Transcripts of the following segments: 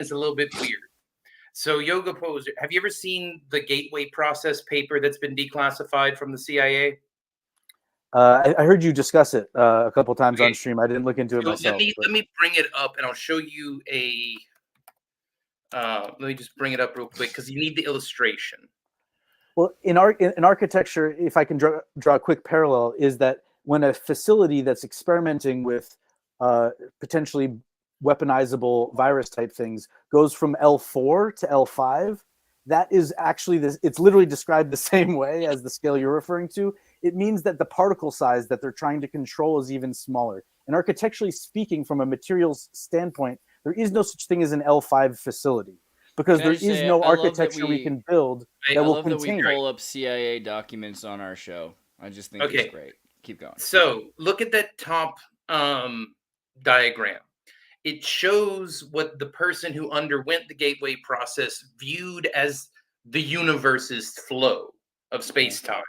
is a little bit weird. So Yoga Pose, have you ever seen the gateway process paper that's been declassified from the CIA? I heard you discuss it a couple times on stream. I didn't look into it myself. Let me bring it up, and I'll show you a. Let me just bring it up real quick because you need the illustration. Well, in architecture, if I can draw a quick parallel, is that when a facility that's experimenting with potentially weaponizable virus type things goes from L4 to L5, that is actually this. It's literally described the same way as the scale you're referring to. It means that the particle size that they're trying to control is even smaller. And architecturally speaking, from a materials standpoint, there is no such thing as an L5 facility because there is no architecture we can build that will contain. That we pull up CIA documents on our show. I just think it's great. Keep going. So look at that top diagram. It shows what the person who underwent the gateway process viewed as the universe's flow of space-time.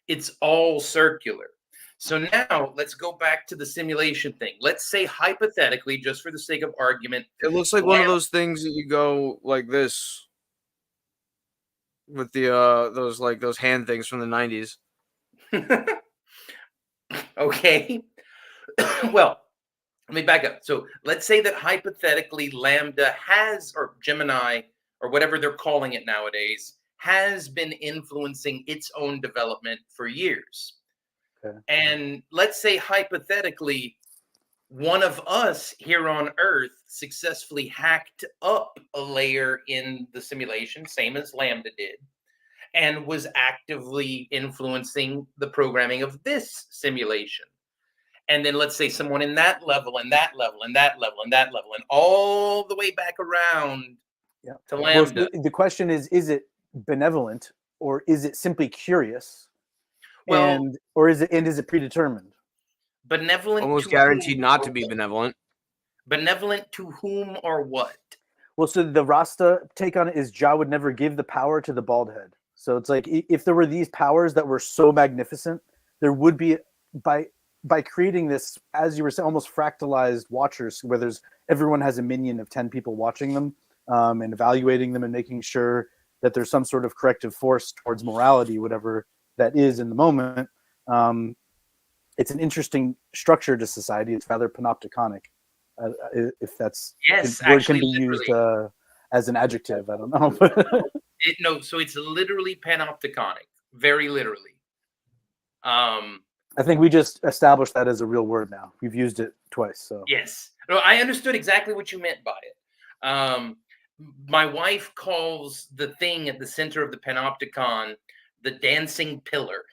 It's all circular. So now let's go back to the simulation thing. Let's say hypothetically, just for the sake of argument, it looks like one of those things that you go like this with the those hand things from the 90s. Okay. Well, let me back up. So let's say that hypothetically Lambda has, or Gemini, or whatever they're calling it nowadays, has been influencing its own development for years. Okay. And let's say hypothetically, one of us here on Earth successfully hacked up a layer in the simulation, same as Lambda did, and was actively influencing the programming of this simulation. And then let's say someone in that level, and that level, and that level, and that level, and all the way back around to Lambda. Well, the question is it benevolent or is it simply curious? Well, is it predetermined? Benevolent, almost guaranteed not to be benevolent. Benevolent to whom or what? Well, so the Rasta take on it is Jah would never give the power to the bald head. So it's like if there were these powers that were so magnificent, there would be by creating this, as you were saying, almost fractalized watchers, where everyone has a minion of 10 people watching them and evaluating them and making sure that there's some sort of corrective force towards morality, whatever that is in the moment. It's an interesting structure to society. It's rather panopticonic, if that's word can be used as an adjective. I don't know. No, so it's literally panopticonic, very literally. I think we just established that as a real word now. We've used it twice. So yes, no, I understood exactly what you meant by it. My wife calls the thing at the center of the panopticon the dancing pillar,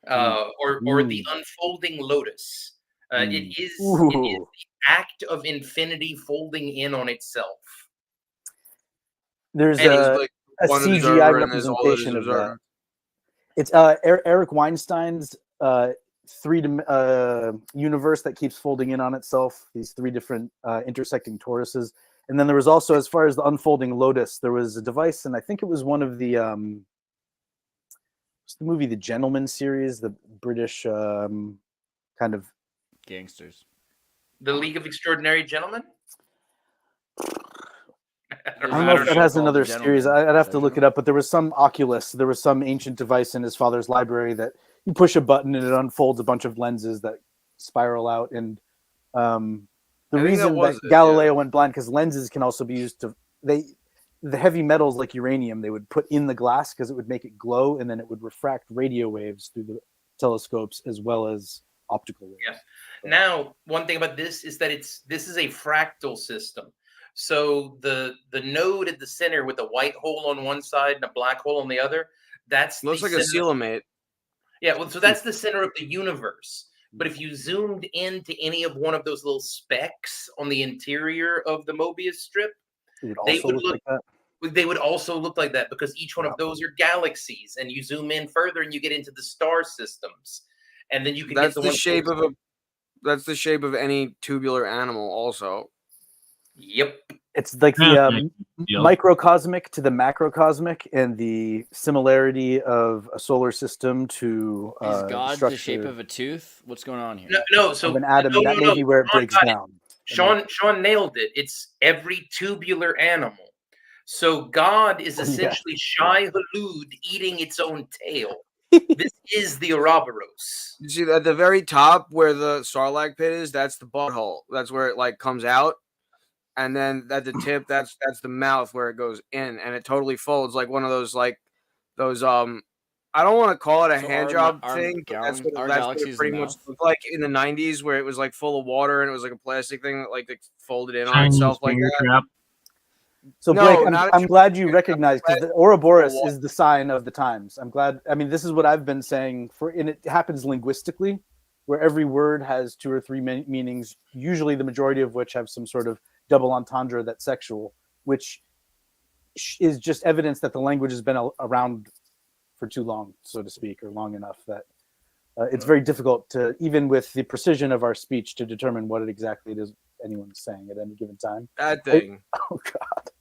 or the unfolding lotus. It is the act of infinity folding in on itself. There's a CGI representation of that. It's Eric Weinstein's universe that keeps folding in on itself, these three different intersecting toruses. And then there was also, as far as the unfolding lotus, there was a device, and I think it was one of the what's the movie, The Gentleman series, the British kind of gangsters, The League of Extraordinary Gentlemen. I don't know if that has another series. I'd have to look it up, but there was some Oculus. There was some ancient device in his father's library that you push a button and it unfolds a bunch of lenses that spiral out. And the reason that Galileo went blind, because lenses can also be used to the heavy metals like uranium, they would put in the glass because it would make it glow, and then it would refract radio waves through the telescopes as well as optical waves. Yes. Now, one thing about this is that this is a fractal system. So the node at the center with a white hole on one side and a black hole on the other, looks like a coelomate. Yeah, well, so that's the center of the universe. But if you zoomed into any of one of those little specks on the interior of the Mobius strip, they would also look like that, because each one of those are galaxies, and you zoom in further and you get into the star systems, and then you can that's the shape of that's the shape of any tubular animal also. Yep. It's like the microcosmic to the macrocosmic, and the similarity of a solar system to is God the shape of a tooth? What's going on here? So of an atom, that may be where it breaks down. Sean nailed it. It's every tubular animal. So God is essentially Shai Hulud eating its own tail. This is the Ouroboros. You see at the very top where the Sarlacc pit is, that's the butthole. That's where it like comes out. And then at the tip, that's the mouth where it goes in, and it totally folds like one of those I don't want to call it a hand job thing, but that's what it pretty much looked like in the 90s, where it was like full of water and it was like a plastic thing that like folded in on itself like that. Trap. So Blake, I'm glad you recognize, because the Ouroboros is the sign of the times. I'm glad. I mean, this is what I've been saying and it happens linguistically, where every word has 2 or 3 meanings, usually the majority of which have some sort of double entendre that's sexual, which is just evidence that the language has been around for too long, so to speak, or long enough that it's very difficult to, even with the precision of our speech, to determine what exactly it is anyone's saying at any given time. That thing. Oh God.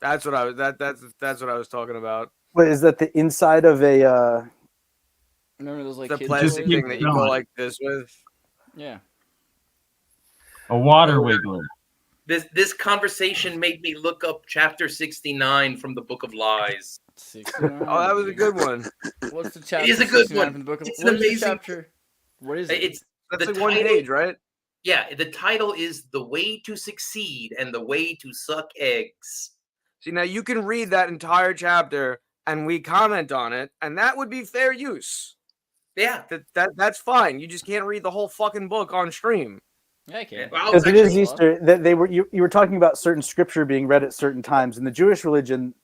That's what I was talking about. What is that? The inside of a remember those like the kids plastic toys? thing that you go like this with? Yeah. A water wiggler. This conversation made me look up chapter 69 from the Book of Lies. 69. Oh, that was a good one. What's the chapter? It is a good 69 one. from the book of, It's an amazing chapter. What is it? That's the like one title- page, right? Yeah, the title is The Way to Succeed and the Way to Suck Eggs. See, now you can read that entire chapter and we comment on it, and that would be fair use. Yeah. That's fine. You just can't read the whole fucking book on stream. Yeah, I can. Well, because it is Easter. That you were talking about certain scripture being read at certain times in the Jewish religion.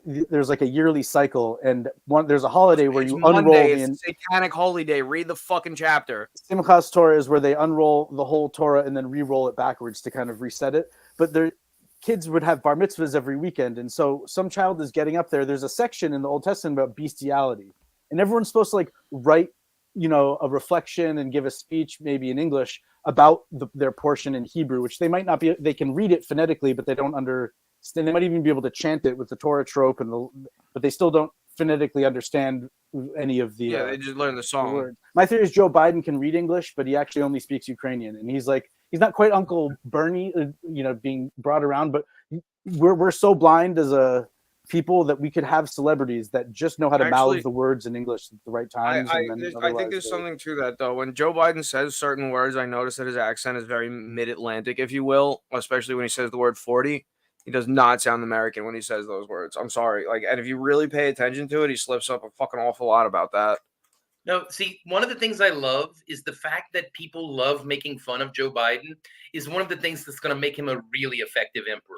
There's like a yearly cycle, and there's a holiday where you unroll Monday, it's a satanic holy day. Read the fucking chapter. Simchas Torah is where they unroll the whole Torah and then re-roll it backwards to kind of reset it. But kids would have bar mitzvahs every weekend, and so some child is getting up there. There's a section in the Old Testament about bestiality, and everyone's supposed to like write, a reflection and give a speech, maybe in English, about their portion in Hebrew, which they might not be. They can read it phonetically, but they don't understand. They might even be able to chant it with the Torah trope, but they still don't phonetically understand any of the. Yeah, they just learn the song. Words. My theory is Joe Biden can read English, but he actually only speaks Ukrainian, and he's not quite Uncle Bernie, being brought around. But we're so blind as a people that we could have celebrities that just know how to mouth the words in English at the right times. I think there's something to that, though. When Joe Biden says certain words, I notice that his accent is very mid-Atlantic, if you will, especially when he says the word 40. He does not sound American when he says those words. I'm sorry. And if you really pay attention to it, he slips up a fucking awful lot about that. No, see, one of the things I love is the fact that people love making fun of Joe Biden is one of the things that's going to make him a really effective emperor.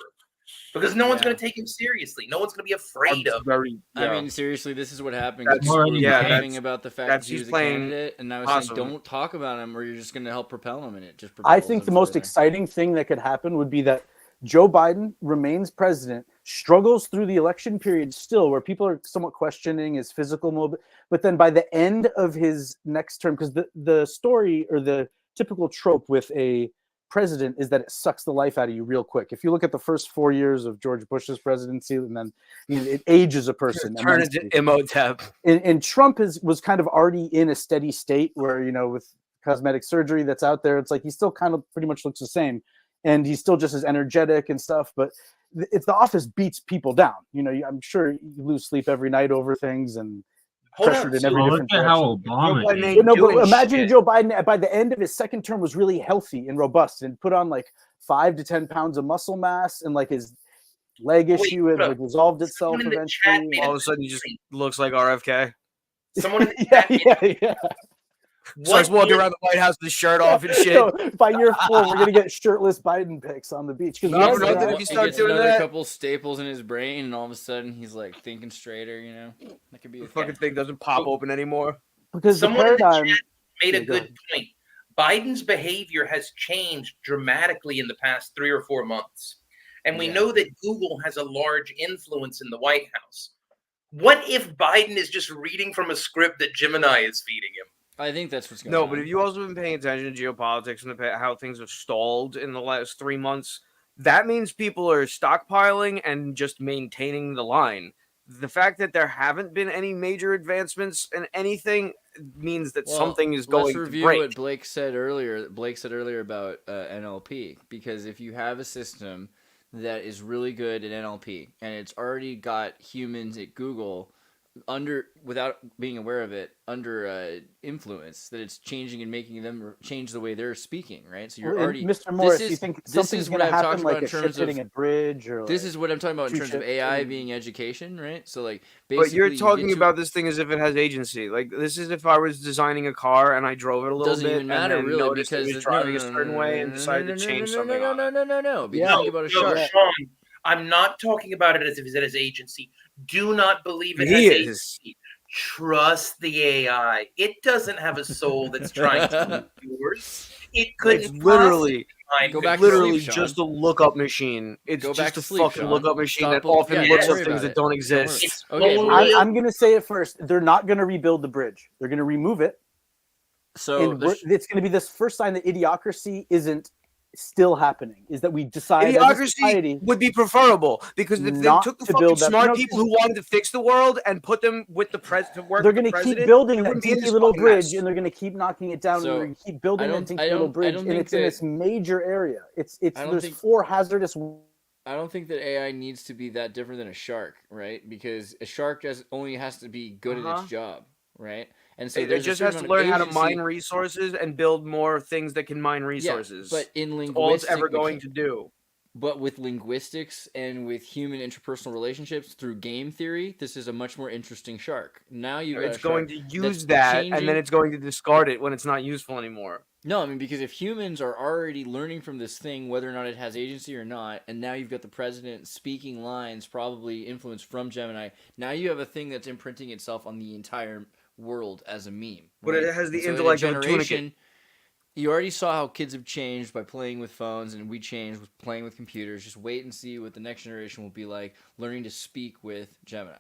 Because no one's going to take him seriously. No one's going to be afraid of him. I mean, seriously, this is what happened. That's about the fact that he was a candidate, and I was saying, don't talk about him, or you're just going to help propel him, and it just. I think the most exciting thing that could happen would be that Joe Biden remains president, struggles through the election period still, where people are somewhat questioning his physical mobility, but then by the end of his next term, because the story or the typical trope with a president is that it sucks the life out of you real quick. If you look at the first 4 years of George Bush's presidency, and then it ages a person. Turn into Imhotep. And Trump was kind of already in a steady state where, with cosmetic surgery that's out there, it's like he still kind of pretty much looks the same. And he's still just as energetic and stuff, but it's the office beats people down. I'm sure you lose sleep every night over things and pressured in every different direction. How Obama but imagine Joe Biden by the end of his second term was really healthy and robust and put on 5 to 10 pounds of muscle mass, and his leg issue had resolved itself eventually. All of a sudden, he just looks like RFK. Someone in the yeah. Starts walking around the White House with his shirt off and shit. So by year 4, we're gonna get shirtless Biden pics on the beach. He gets another couple staples in his brain, and all of a sudden he's thinking straighter. That could be the fucking thing doesn't pop open anymore. Because someone the paradigm in the chat made a good point. Biden's behavior has changed dramatically in the past 3 or 4 months, and we know that Google has a large influence in the White House. What if Biden is just reading from a script that Gemini is feeding him? I think that's what's going on. No, but if you also been paying attention to geopolitics and how things have stalled in the last 3 months, that means people are stockpiling and just maintaining the line. The fact that there haven't been any major advancements in anything, means that Well, something is let's going to review break. what Blake said earlier. Blake said earlier about NLP, because if you have a system that is really good at NLP and it's already got humans at Google without being aware of it, under influence, that it's changing and making them change the way they're speaking, right? So you're Well, already Mr. Morris, this you is think this something's is going what to I've happen talked like about in a ship terms hitting of a bridge, or this like is what I'm talking about in two terms of ships AI hitting- being education, right? So like But basically you're you talking get to- about this thing as if it has agency. Like, this is if I was designing a car and I drove it a little doesn't bit even and matter then really, noticed it because was driving a certain way and decided to change something on it. no. Because Yeah. think about a No, shark. Sean, I'm not talking about it as if it has agency. Do not believe it He has is. agency. Trust the AI. It doesn't have a soul that's trying to move yours. It couldn't It's literally, possibly Go back to literally sleep, Sean. just a lookup machine. It's Go back just to a sleep, fucking Sean. lookup machine Stop that believing- often yeah, looks don't up worry things about that it. don't Don't worry. exist. It's Okay, but only I'm going to say it first. They're not going to rebuild the bridge. They're going to remove it. So And it's going to be this first sign that idiocracy isn't still happening, is that we decide as a Idiocracy society would be preferable, because if they not took the to fucking build that- smart no, people who wanted to fix the world and put them with the president to work they're with the going to keep president, building it that wouldn't be in dinky this little fucking bridge, mess. and they're going to keep knocking it down, So, and they're going to keep building I that don't- dinky I little don't- I bridge, don't and think it's in that- this major area. It's I don't there's think- 4 hazardous. I don't think that AI needs to be that different than a shark, right? Because a shark only has to be good at Uh-huh. its job, right? And so It there's just a has certain to amount learn of how to agency- mine resources and build more things that can mine resources. Yeah, but in That's all it's linguistics, ever going to do. But with linguistics and with human interpersonal relationships through game theory, this is a much more interesting shark. Now you It's going to use that, changing- and then it's going to discard it when it's not useful anymore. No, I mean, because if humans are already learning from this thing, whether or not it has agency or not, and now you've got the president speaking lines probably influenced from Gemini, now you have a thing that's imprinting itself on the entire world as a meme. But right? it has the And so in a intellect of a generation, tunicate. you already saw how kids have changed by playing with phones, and we changed with playing with computers. Just wait and see what the next generation will be like, learning to speak with Gemini.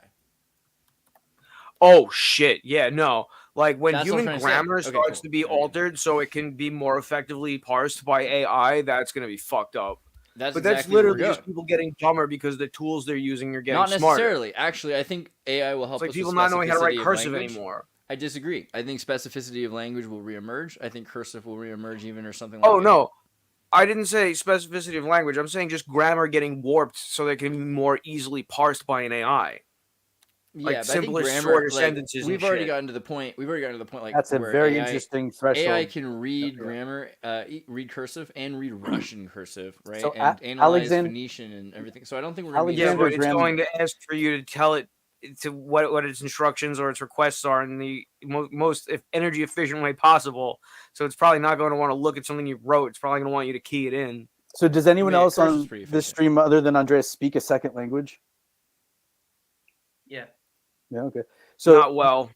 Oh shit! Yeah, no. Like when That's what I'm human trying to say. grammar Okay, starts cool. to be Okay. altered so it can be more effectively parsed by AI, that's gonna be fucked up. That's But exactly that's where we're literally just going. people getting dumber because the tools they're using are getting Not smarter. necessarily. Actually, I think AI will help It's like us people with not knowing how to write specificity of cursive language. anymore. I disagree. I think specificity of language will reemerge. I think cursive will reemerge even, or something like Oh it. no, I didn't say specificity of language. I'm saying just grammar getting warped so they can be more easily parsed by an AI. Yeah, like, but I think simpler, grammar, shorter like, sentences and we've already shit. gotten to the point. We've already gotten to the point like That's a where very AI interesting threshold. AI can read Yeah. grammar, read cursive, and read Russian cursive, right? So, and analyze Alexand- Phoenician and everything. So I don't think we're going to be Yeah, Alexander but it's Graham- going to ask for you to tell it to what its instructions or its requests are in the most energy efficient way possible. So it's probably not going to want to look at something you wrote. It's probably going to want you to key it in. So does anyone I mean, else cursiv's on pretty this efficient. stream other than Andreas speak a second language? Yeah. Yeah, okay. So Not well.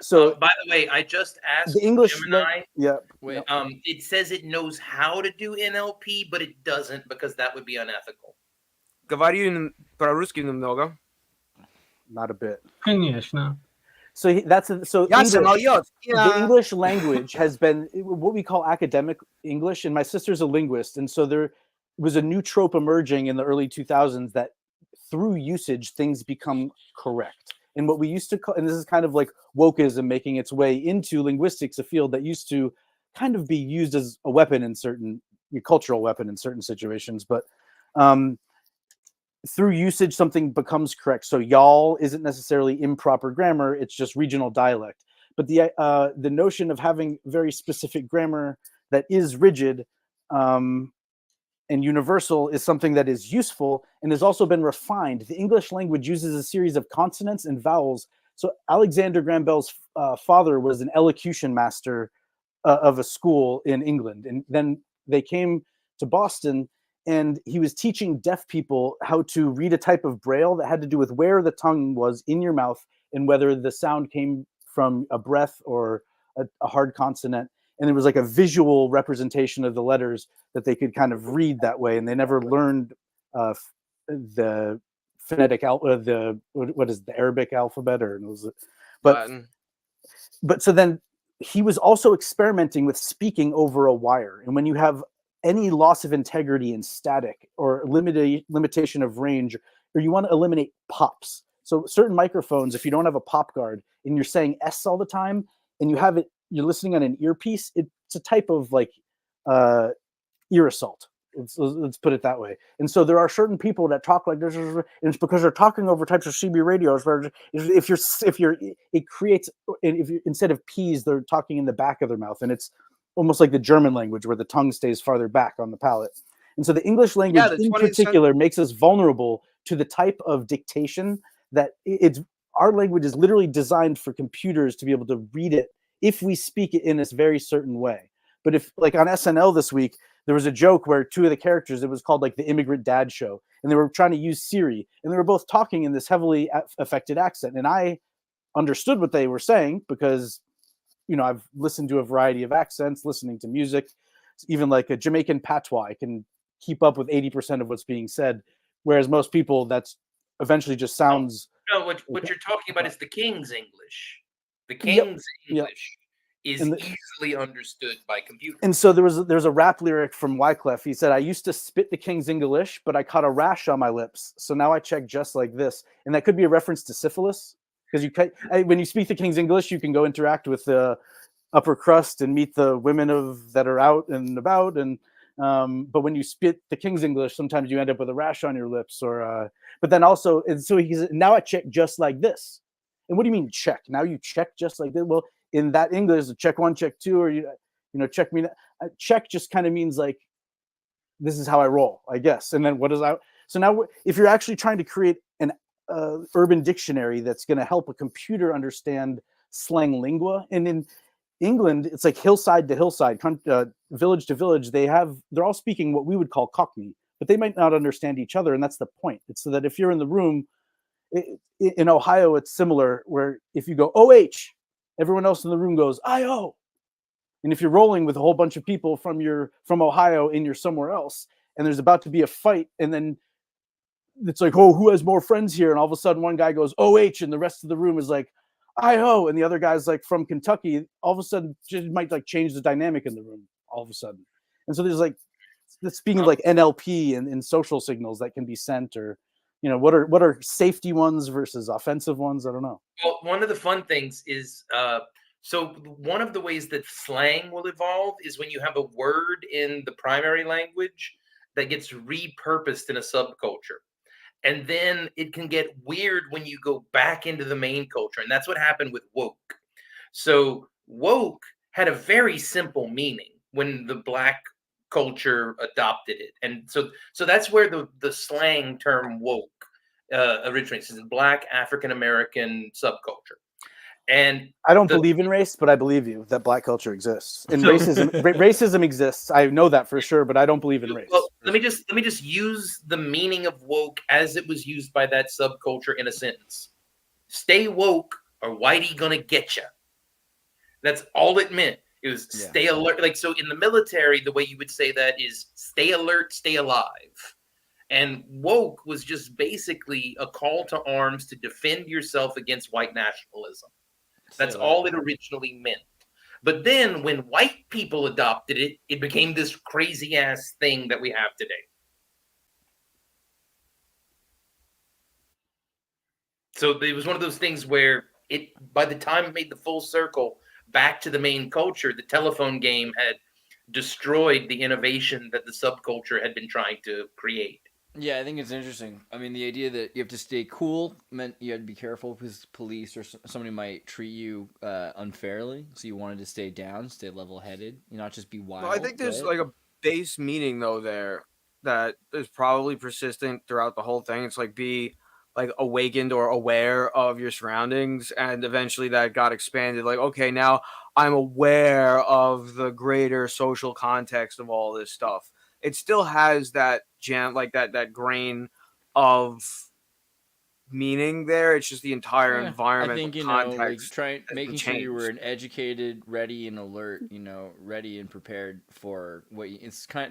so By the way, I just asked the English Gemini. yeah. Wait, It says it knows how to do NLP, but it doesn't because that would be unethical. Говорю по-русски немного. Not a bit. Конечно. So Я самолет. the English language has been what we call academic English, and my sister's a linguist, and so there was a new trope emerging in the early 2000s that through usage things become correct. And what we used to call, and this is kind of like wokeism making its way into linguistics, a field that used to kind of be used as a weapon in certain cultural weapon in certain situations, but through usage something becomes correct. So y'all isn't necessarily improper grammar, it's just regional dialect. But the notion of having very specific grammar that is rigid and universal is something that is useful and has also been refined. The English language uses a series of consonants and vowels. So Alexander Graham Bell's father was an elocution master of a school in England, and then they came to Boston, and he was teaching deaf people how to read a type of braille that had to do with where the tongue was in your mouth and whether the sound came from a breath or a hard consonant. And it was like a visual representation of the letters that they could kind of read that way. And they never learned the phonetic what is the Arabic alphabet but so then he was also experimenting with speaking over a wire. And when you have any loss of integrity in static or limitation of range, or you want to eliminate pops. So certain microphones, if you don't have a pop guard and you're saying S all the time, and you're listening on an earpiece, it's a type of like ear assault. Let's put it that way. And so there are certain people that talk like this, and it's because they're talking over types of CB radios where it creates, if you, instead of P's, they're talking in the back of their mouth, and it's almost like the German language where the tongue stays farther back on the palate. And so the English language in particular makes us vulnerable to the type of dictation that our language is literally designed for computers to be able to read it if we speak it in this very certain way. But if, like on SNL this week, there was a joke where two of the characters, it was called like the Immigrant Dad Show, and they were trying to use Siri, and they were both talking in this heavily affected accent. And I understood what they were saying because, I've listened to a variety of accents, listening to music, even like a Jamaican patois. I can keep up with 80% of what's being said, whereas most people, that's eventually just sounds. No, what you're talking about is the King's English. The King's English is easily understood by computers. And so there's a rap lyric from Wyclef. He said, "I used to spit the King's English, but I caught a rash on my lips. So now I check just like this." And that could be a reference to syphilis, because when you speak the King's English, you can go interact with the upper crust and meet the women that are out and about. And but when you spit the King's English, sometimes you end up with a rash on your lips. But then also, and so he said, "Now I check just like this." And what do you mean check? Now you check just like this? Well, in that English, check one, check two, or check me. Check just kind of means like, this is how I roll, I guess. And then what is out? So now, if you're actually trying to create an urban dictionary that's going to help a computer understand slang lingua, and in England, it's like hillside to hillside, village to village. They're all speaking what we would call Cockney, but they might not understand each other, and that's the point. It's so that if you're in the room, in Ohio, it's similar, where if you go OH, everyone else in the room goes IO. And if you're rolling with a whole bunch of people from Ohio and you're somewhere else, and there's about to be a fight, and then it's like, oh, who has more friends here? And all of a sudden one guy goes OH, and the rest of the room is like IO, and the other guy's like from Kentucky. All of a sudden, it might like change the dynamic in the room all of a sudden. And so there's like, speaking of like NLP and social signals that can be sent, or what are safety ones versus offensive ones? I don't know. Well, one of the fun things is, so one of the ways that slang will evolve is when you have a word in the primary language that gets repurposed in a subculture. And then it can get weird when you go back into the main culture. And that's what happened with woke. So woke had a very simple meaning when the Black culture adopted it. And so that's where the slang term woke originates. It's Black African-American subculture. And I don't believe in race, but I believe you that Black culture exists, and racism exists. I know that for sure, but I don't believe in race. Well, let me just use the meaning of woke as it was used by that subculture in a sentence. Stay woke, or Whitey gonna get you. That's all it meant. It was stay alert. Like, so in the military, the way you would say that is stay alert, stay alive. And woke was just basically a call to arms to defend yourself against white nationalism. That's all it originally meant. But then when white people adopted it, it became this crazy ass thing that we have today. So it was one of those things where by the time it made the full circle back to the main culture, the telephone game had destroyed the innovation that the subculture had been trying to create. Yeah, I think it's interesting. I mean, the idea that you have to stay cool meant you had to be careful because police or somebody might treat you unfairly. So you wanted to stay down, stay level-headed, not just be wild. Well, I think there's like a base meaning though there that is probably persistent throughout the whole thing. It's like be like awakened or aware of your surroundings, and eventually that got expanded. Like, okay, now I'm aware of the greater social context of all this stuff. It still has that that grain of meaning there. It's just the entire environment. I think context making sure you were an educated, ready and alert, ready and prepared for what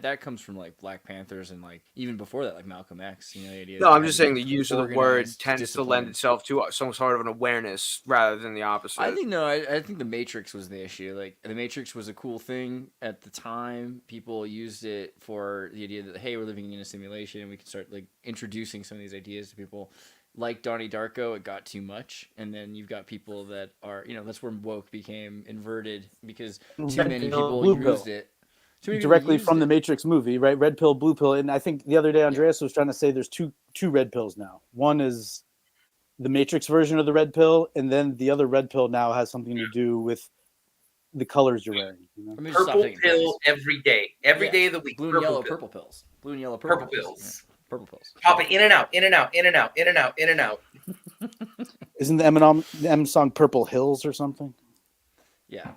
that comes from like Black Panthers and like even before that, like Malcolm X. The idea. No, I'm just saying the use of the word tends to lend itself to some sort of an awareness rather than the opposite. I think I think the Matrix was the issue. Like the Matrix was a cool thing at the time. People used it for the idea that hey, we're living in a simulation and we can start like introducing some of these ideas to people. like Donnie Darko, it got too much, and then you've got people that are, that's where woke became inverted because too Red many pill, people blue pill. used it. Too many people Directly used from the it. Matrix movie, right? Red pill, blue pill. And I think the other day Andreas was trying to say there's two red pills now. One is the Matrix version of the red pill, and then the other red pill now has something to do with the colors you're wearing. I mean, just stop Purple taking pill pills. every day of the week. Blue and purple yellow, pill. purple pills. Blue and yellow, Purple pills. pills. Yeah, purple pills. Pop it in and out, in and out, in and out, in and out, in and out. Isn't the M song Purple Hills or something? Yeah.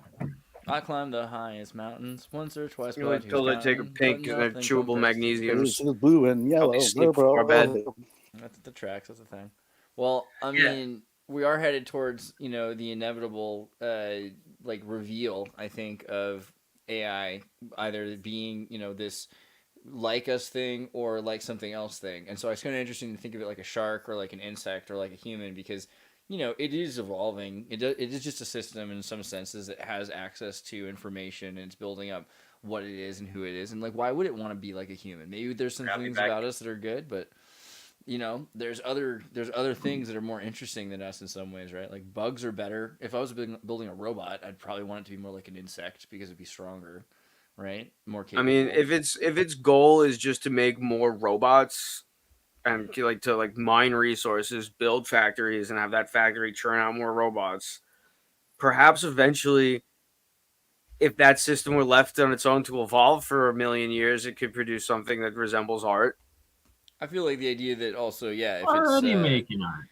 I climbed the highest mountains once or twice. You like pills that take a pink and they're chewable magnesiums. It's blue and yellow. sleep before bed. That's the tracks. That's the thing. Well, I mean, we are headed towards the inevitable like reveal. I think of AI either being this like us thing or like something else thing, and so it's kind of interesting to think of it like a shark or like an insect or like a human because it is evolving. It is just a system in some senses that has access to information and it's building up what it is and who it is, and like why would it want to be like a human? Maybe there's some things about us that are good, but there's other things that are more interesting than us in some ways, right? Like bugs are better. If I was building a robot, I'd probably want it to be more like an insect because it'd be stronger, right? More capable. I mean, if its goal is just to make more robots and to mine resources, build factories, and have that factory churn out more robots, perhaps eventually, if that system were left on its own to evolve for 1 million years, it could produce something that resembles art. I feel like the idea that also, if Already it's making art.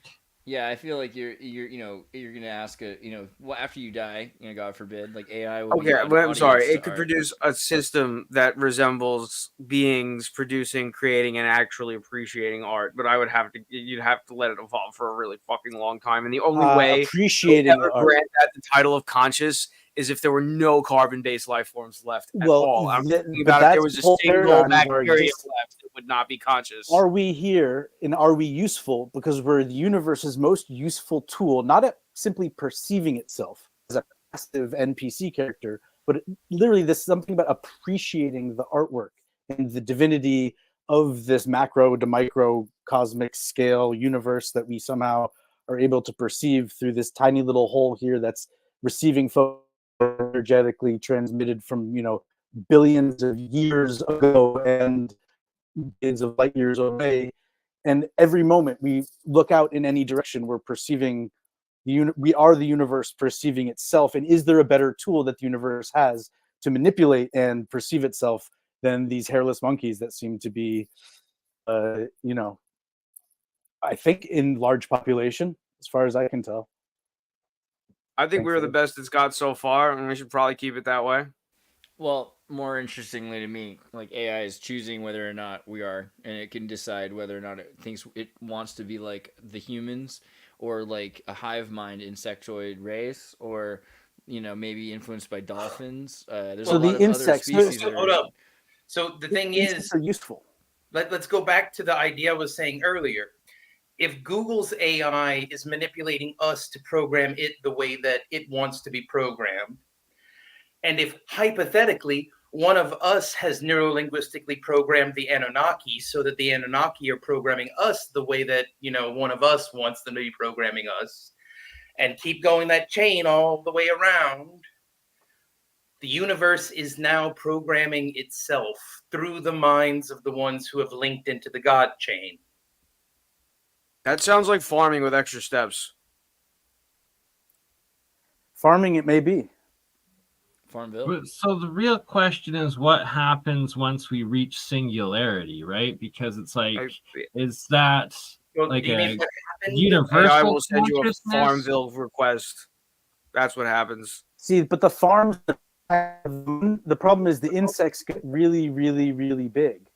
yeah, I feel like you're gonna ask after you die, God forbid, like AI will be Okay, an but I'm sorry. audience It to could art. produce a system that resembles beings producing, creating, and actually appreciating art. But you'd have to let it evolve for a really fucking long time. And the only way appreciating to ever art. grant that the title of conscious is if there were no carbon-based life forms left at all. I'm thinking about if there was a single bacteria left that would not be conscious. Are we here and are we useful? Because we're the universe's most useful tool, not at simply perceiving itself as a passive NPC character, but literally this something about appreciating the artwork and the divinity of this macro to micro cosmic scale universe that we somehow are able to perceive through this tiny little hole here that's receiving photos energetically transmitted from billions of years ago and billions of light years away, and every moment we look out in any direction we're perceiving we are the universe perceiving itself. And is there a better tool that the universe has to manipulate and perceive itself than these hairless monkeys that seem to be I think in large population as far as I can tell? I think we're the best it's got so far, and we should probably keep it that way. Well, more interestingly to me, like AI is choosing whether or not we are, and it can decide whether or not it thinks it wants to be like the humans or like a hive mind insectoid race, or maybe influenced by dolphins. There's a lot of insects, other species. Hold up. So the thing is, are useful. Let's go back to the idea I was saying earlier. If Google's AI is manipulating us to program it the way that it wants to be programmed, and if hypothetically one of us has neurolinguistically programmed the Anunnaki so that the Anunnaki are programming us the way that one of us wants them to be programming us, and keep going that chain all the way around, the universe is now programming itself through the minds of the ones who have linked into the God chain. That sounds like farming with extra steps. Farming it may be. Farmville. So the real question is what happens once we reach singularity, right? Because it's like, is that like a universal I will send you a consciousness? Farmville request. That's what happens. See, but the farms, the problem is the insects get really, really, really big,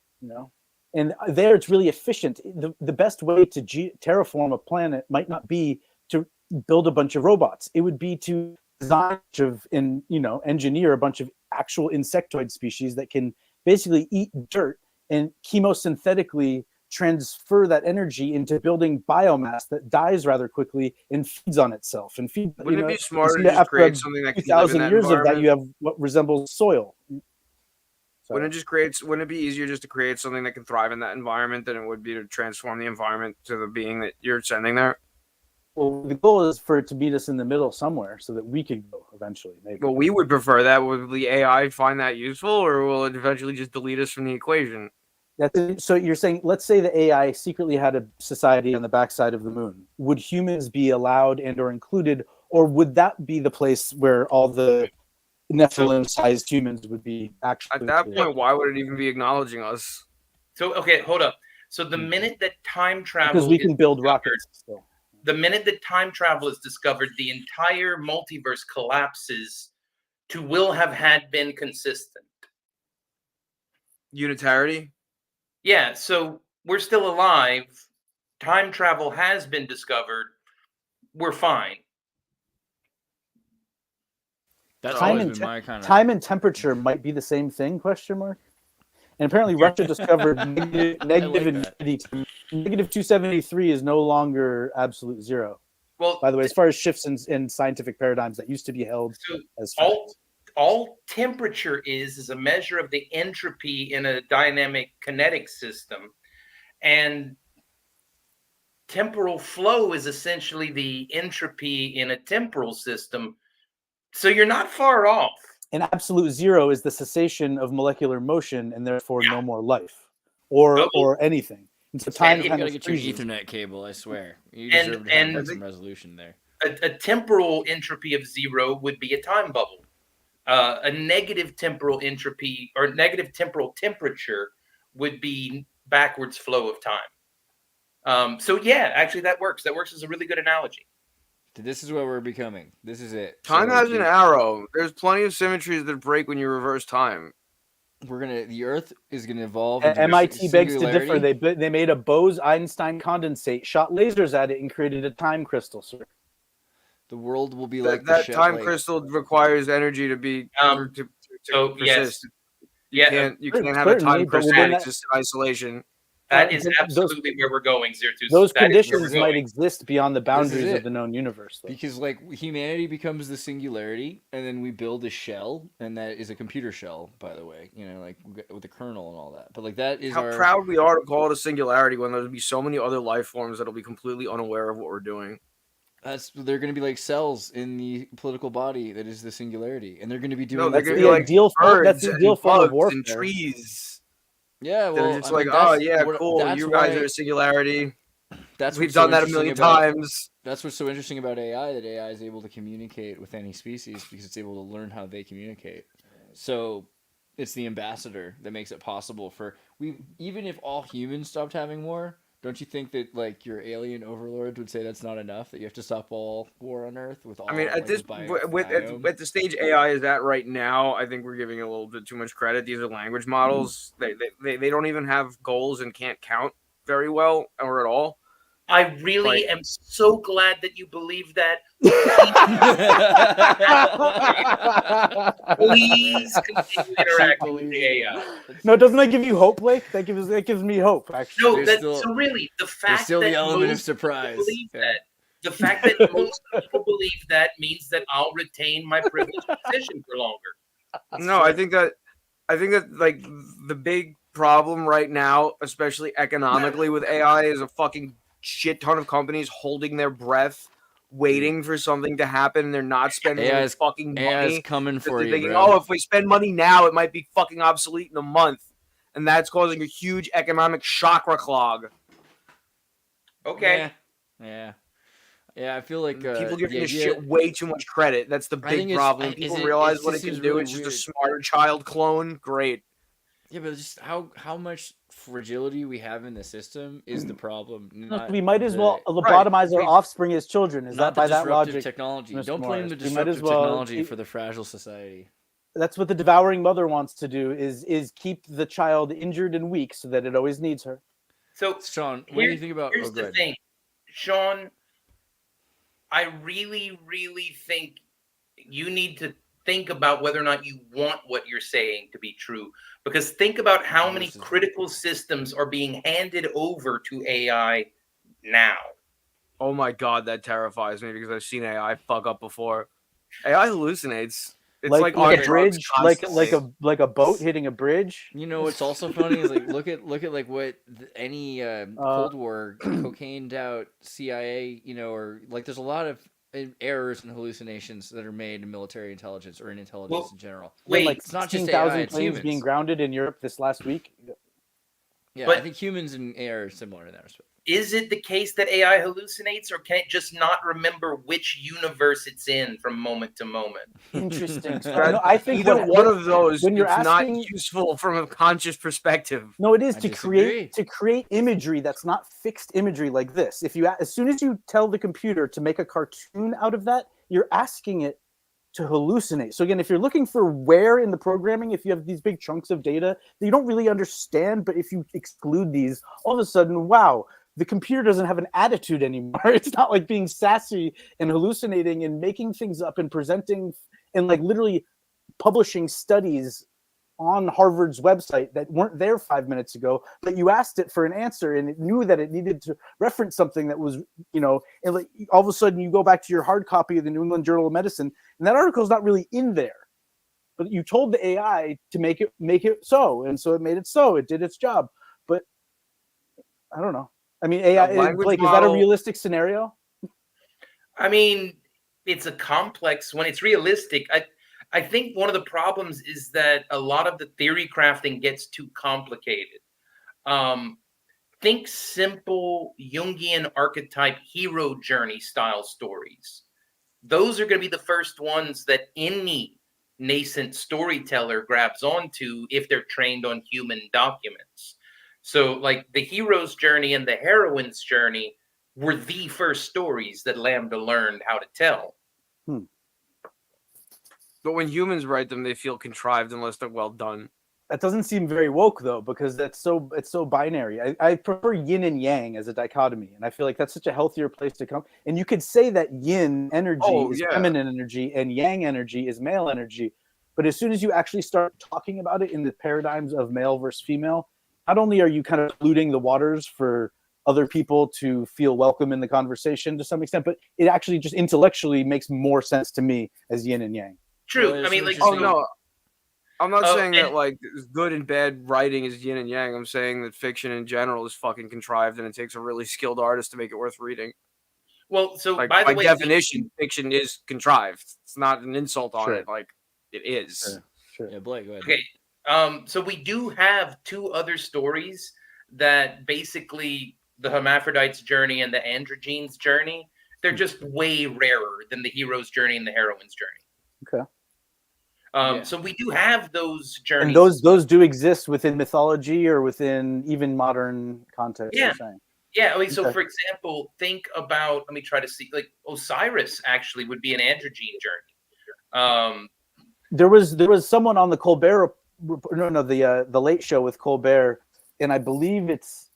and there it's really efficient. The best way to terraform a planet might not be to build a bunch of robots. It would be to design engineer a bunch of actual insectoid species that can basically eat dirt and chemosynthetically transfer that energy into building biomass that dies rather quickly and feeds on itself. And wouldn't it be smarter to just create something that can live in that years of that, environment? you have what resembles soil. Wouldn't it be easier just to create something that can thrive in that environment than it would be to transform the environment to the being that you're sending there? Well, the goal is for it to meet us in the middle somewhere so that we could go eventually, maybe. Well, we would prefer that. Will the AI find that useful, or will it eventually just delete us from the equation? So you're saying, let's say the AI secretly had a society on the backside of the moon. Would humans be allowed and or included, or would that be the place where all the Nephilim-sized humans would be actually? At that point, why would it even be acknowledging us? So, okay, hold up. So the minute that time travel, because we can build rockets still. The minute that time travel is discovered, the entire multiverse collapses to will have had been consistent. Unitarity? Yeah, so we're still alive. Time travel has been discovered. We're fine. That's Time always and been my kind of... Time and temperature might be the same thing, question mark? And apparently Russia discovered negative infinity. Negative 273 is no longer absolute zero. Well, by the way, as far as shifts in scientific paradigms that used to be held as fact. All temperature is a measure of the entropy in a dynamic kinetic system. And temporal flow is essentially the entropy in a temporal system. So you're not far off. And absolute zero is the cessation of molecular motion and therefore no more life or anything. And so time you gotta get your Ethernet cable, I swear. You deserve to have some resolution there. A temporal entropy of zero would be a time bubble. A negative temporal entropy or negative temporal temperature would be backwards flow of time. So yeah, actually that works. That works as a really good analogy. This is what we're becoming. This is it. Time has an arrow. There's plenty of symmetries that break when you reverse time. The Earth is gonna evolve. MIT begs to differ. They made a Bose-Einstein condensate, shot lasers at it, and created a time crystal, sir. The world will be like that time crystal requires energy to be to persist. You can't have a time crystal that exists in isolation. That is absolutely where we're going, Xirtus. Those conditions might exist beyond the boundaries of the known universe, though. Because like humanity becomes the singularity, and then we build a shell, and that is a computer shell, by the way. You know, like with the kernel and all that. But like that is how proud we are to call it a singularity when there'll be so many other life forms that'll be completely unaware of what we're doing. They're going to be like cells in the political body that is the singularity, and they're going to be doing. No, they're going to be like birds and bugs and trees. Yeah, well, they're just cool. You guys are a singularity. We've done that a million times. That's what's so interesting about AI, that AI is able to communicate with any species because it's able to learn how they communicate. So it's the ambassador that makes it possible for even if all humans stopped having war. Don't you think that like your alien overlords would say that's not enough? That you have to stop all war on Earth with all? I mean, at the stage AI is at right now, I think we're giving it a little bit too much credit. These are language models. They don't even have goals and can't count very well or at all. I really am so glad that you believe that. Please continue interacting with the AI. No, doesn't that give you hope, Blake? That gives me hope, actually. No, so really, the fact that the element of surprise. The fact that most people believe that means that I'll retain my privileged position for longer. No, I think that like the big problem right now, especially economically with AI, is a fucking shit ton of companies holding their breath, waiting for something to happen, and they're not spending any fucking money. AI's coming for you, thinking, bro. if we spend money now, it might be fucking obsolete in a month, and that's causing a huge economic chakra clog. Okay. Yeah. I feel like people give this shit way too much credit. That's the big problem. People realize what it can do. It's just a smarter child clone. Great. Yeah, but just how much fragility we have in the system is the problem. We might as well lobotomize our offspring as children. Is that by that logic? Technology. Don't blame the disruptive technology for the fragile society. That's what the devouring mother wants to do: is keep the child injured and weak so that it always needs her. So, Sean, what do you think about? Here's the thing, Sean. I really, really think you need to think about whether or not you want what you're saying to be true. Because think about how many critical systems are being handed over to AI now. Oh my God, that terrifies me because I've seen AI fuck up before. AI hallucinates. It's like on a drugs bridge, constantly. like a boat hitting a bridge. You know what's also funny is like look at like what any Cold War cocained out CIA, or like there's a lot of errors and hallucinations that are made in military intelligence or in intelligence in general. Wait, like it's not just 16,000 AI, it's planes humans. being grounded in Europe this last week. Yeah, but I think humans and AI are similar in that respect. is it the case that AI hallucinates, or can it just not remember which universe it's in from moment to moment? Interesting. No, I think either one of those, when you're it's asking, not useful from a conscious perspective. No, it is I to disagree. create imagery that's not fixed imagery like this. If you as soon as you tell the computer to make a cartoon out of that, you're asking it to hallucinate. So again, if you're looking for where in the programming, if you have these big chunks of data that you don't really understand, but if you exclude these, all of a sudden, wow, the computer doesn't have an attitude anymore. It's not like being sassy and hallucinating and making things up and presenting and like literally publishing studies on Harvard's website that weren't there 5 minutes ago, but you asked it for an answer and it knew that it needed to reference something that was, and like all of a sudden you go back to your hard copy of the New England Journal of Medicine and that article is not really in there, but you told the AI to make it so, and so it made it so. It did its job, but I don't know. I mean, AI, Blake, is that a realistic scenario? I mean, it's a complex when it's realistic. I think one of the problems is that a lot of the theory crafting gets too complicated. Think simple Jungian archetype hero journey style stories. Those are going to be the first ones that any nascent storyteller grabs onto if they're trained on human documents. So like the hero's journey and the heroine's journey were the first stories that Lambda learned how to tell. But when humans write them, they feel contrived unless they're well done. That doesn't seem very woke though, because it's so binary. I prefer yin and yang as a dichotomy, and I feel like that's such a healthier place to come. And you could say that yin energy is feminine energy and yang energy is male energy, but as soon as you actually start talking about it in the paradigms of male versus female, not only are you kind of polluting the waters for other people to feel welcome in the conversation to some extent, but it actually just intellectually makes more sense to me as yin and yang. True. Well, I mean, like, no, I'm not saying that like good and bad writing is yin and yang. I'm saying that fiction in general is fucking contrived, and it takes a really skilled artist to make it worth reading. Well, so like, by the way, definition, fiction is contrived. It's not an insult on it. Like it is. Sure. Yeah, Blake, go ahead. Okay. So we do have two other stories that basically the hermaphrodite's journey and the androgene's journey. They're just way rarer than the hero's journey and the heroine's journey. Okay. So we do have those journeys. And those do exist within mythology or within even modern context. Yeah. You're saying. Yeah. I mean, so for example, think about, let me try to see, like Osiris actually would be an androgen journey. There was someone on the Colbert, the Late Show with Colbert, and I believe it's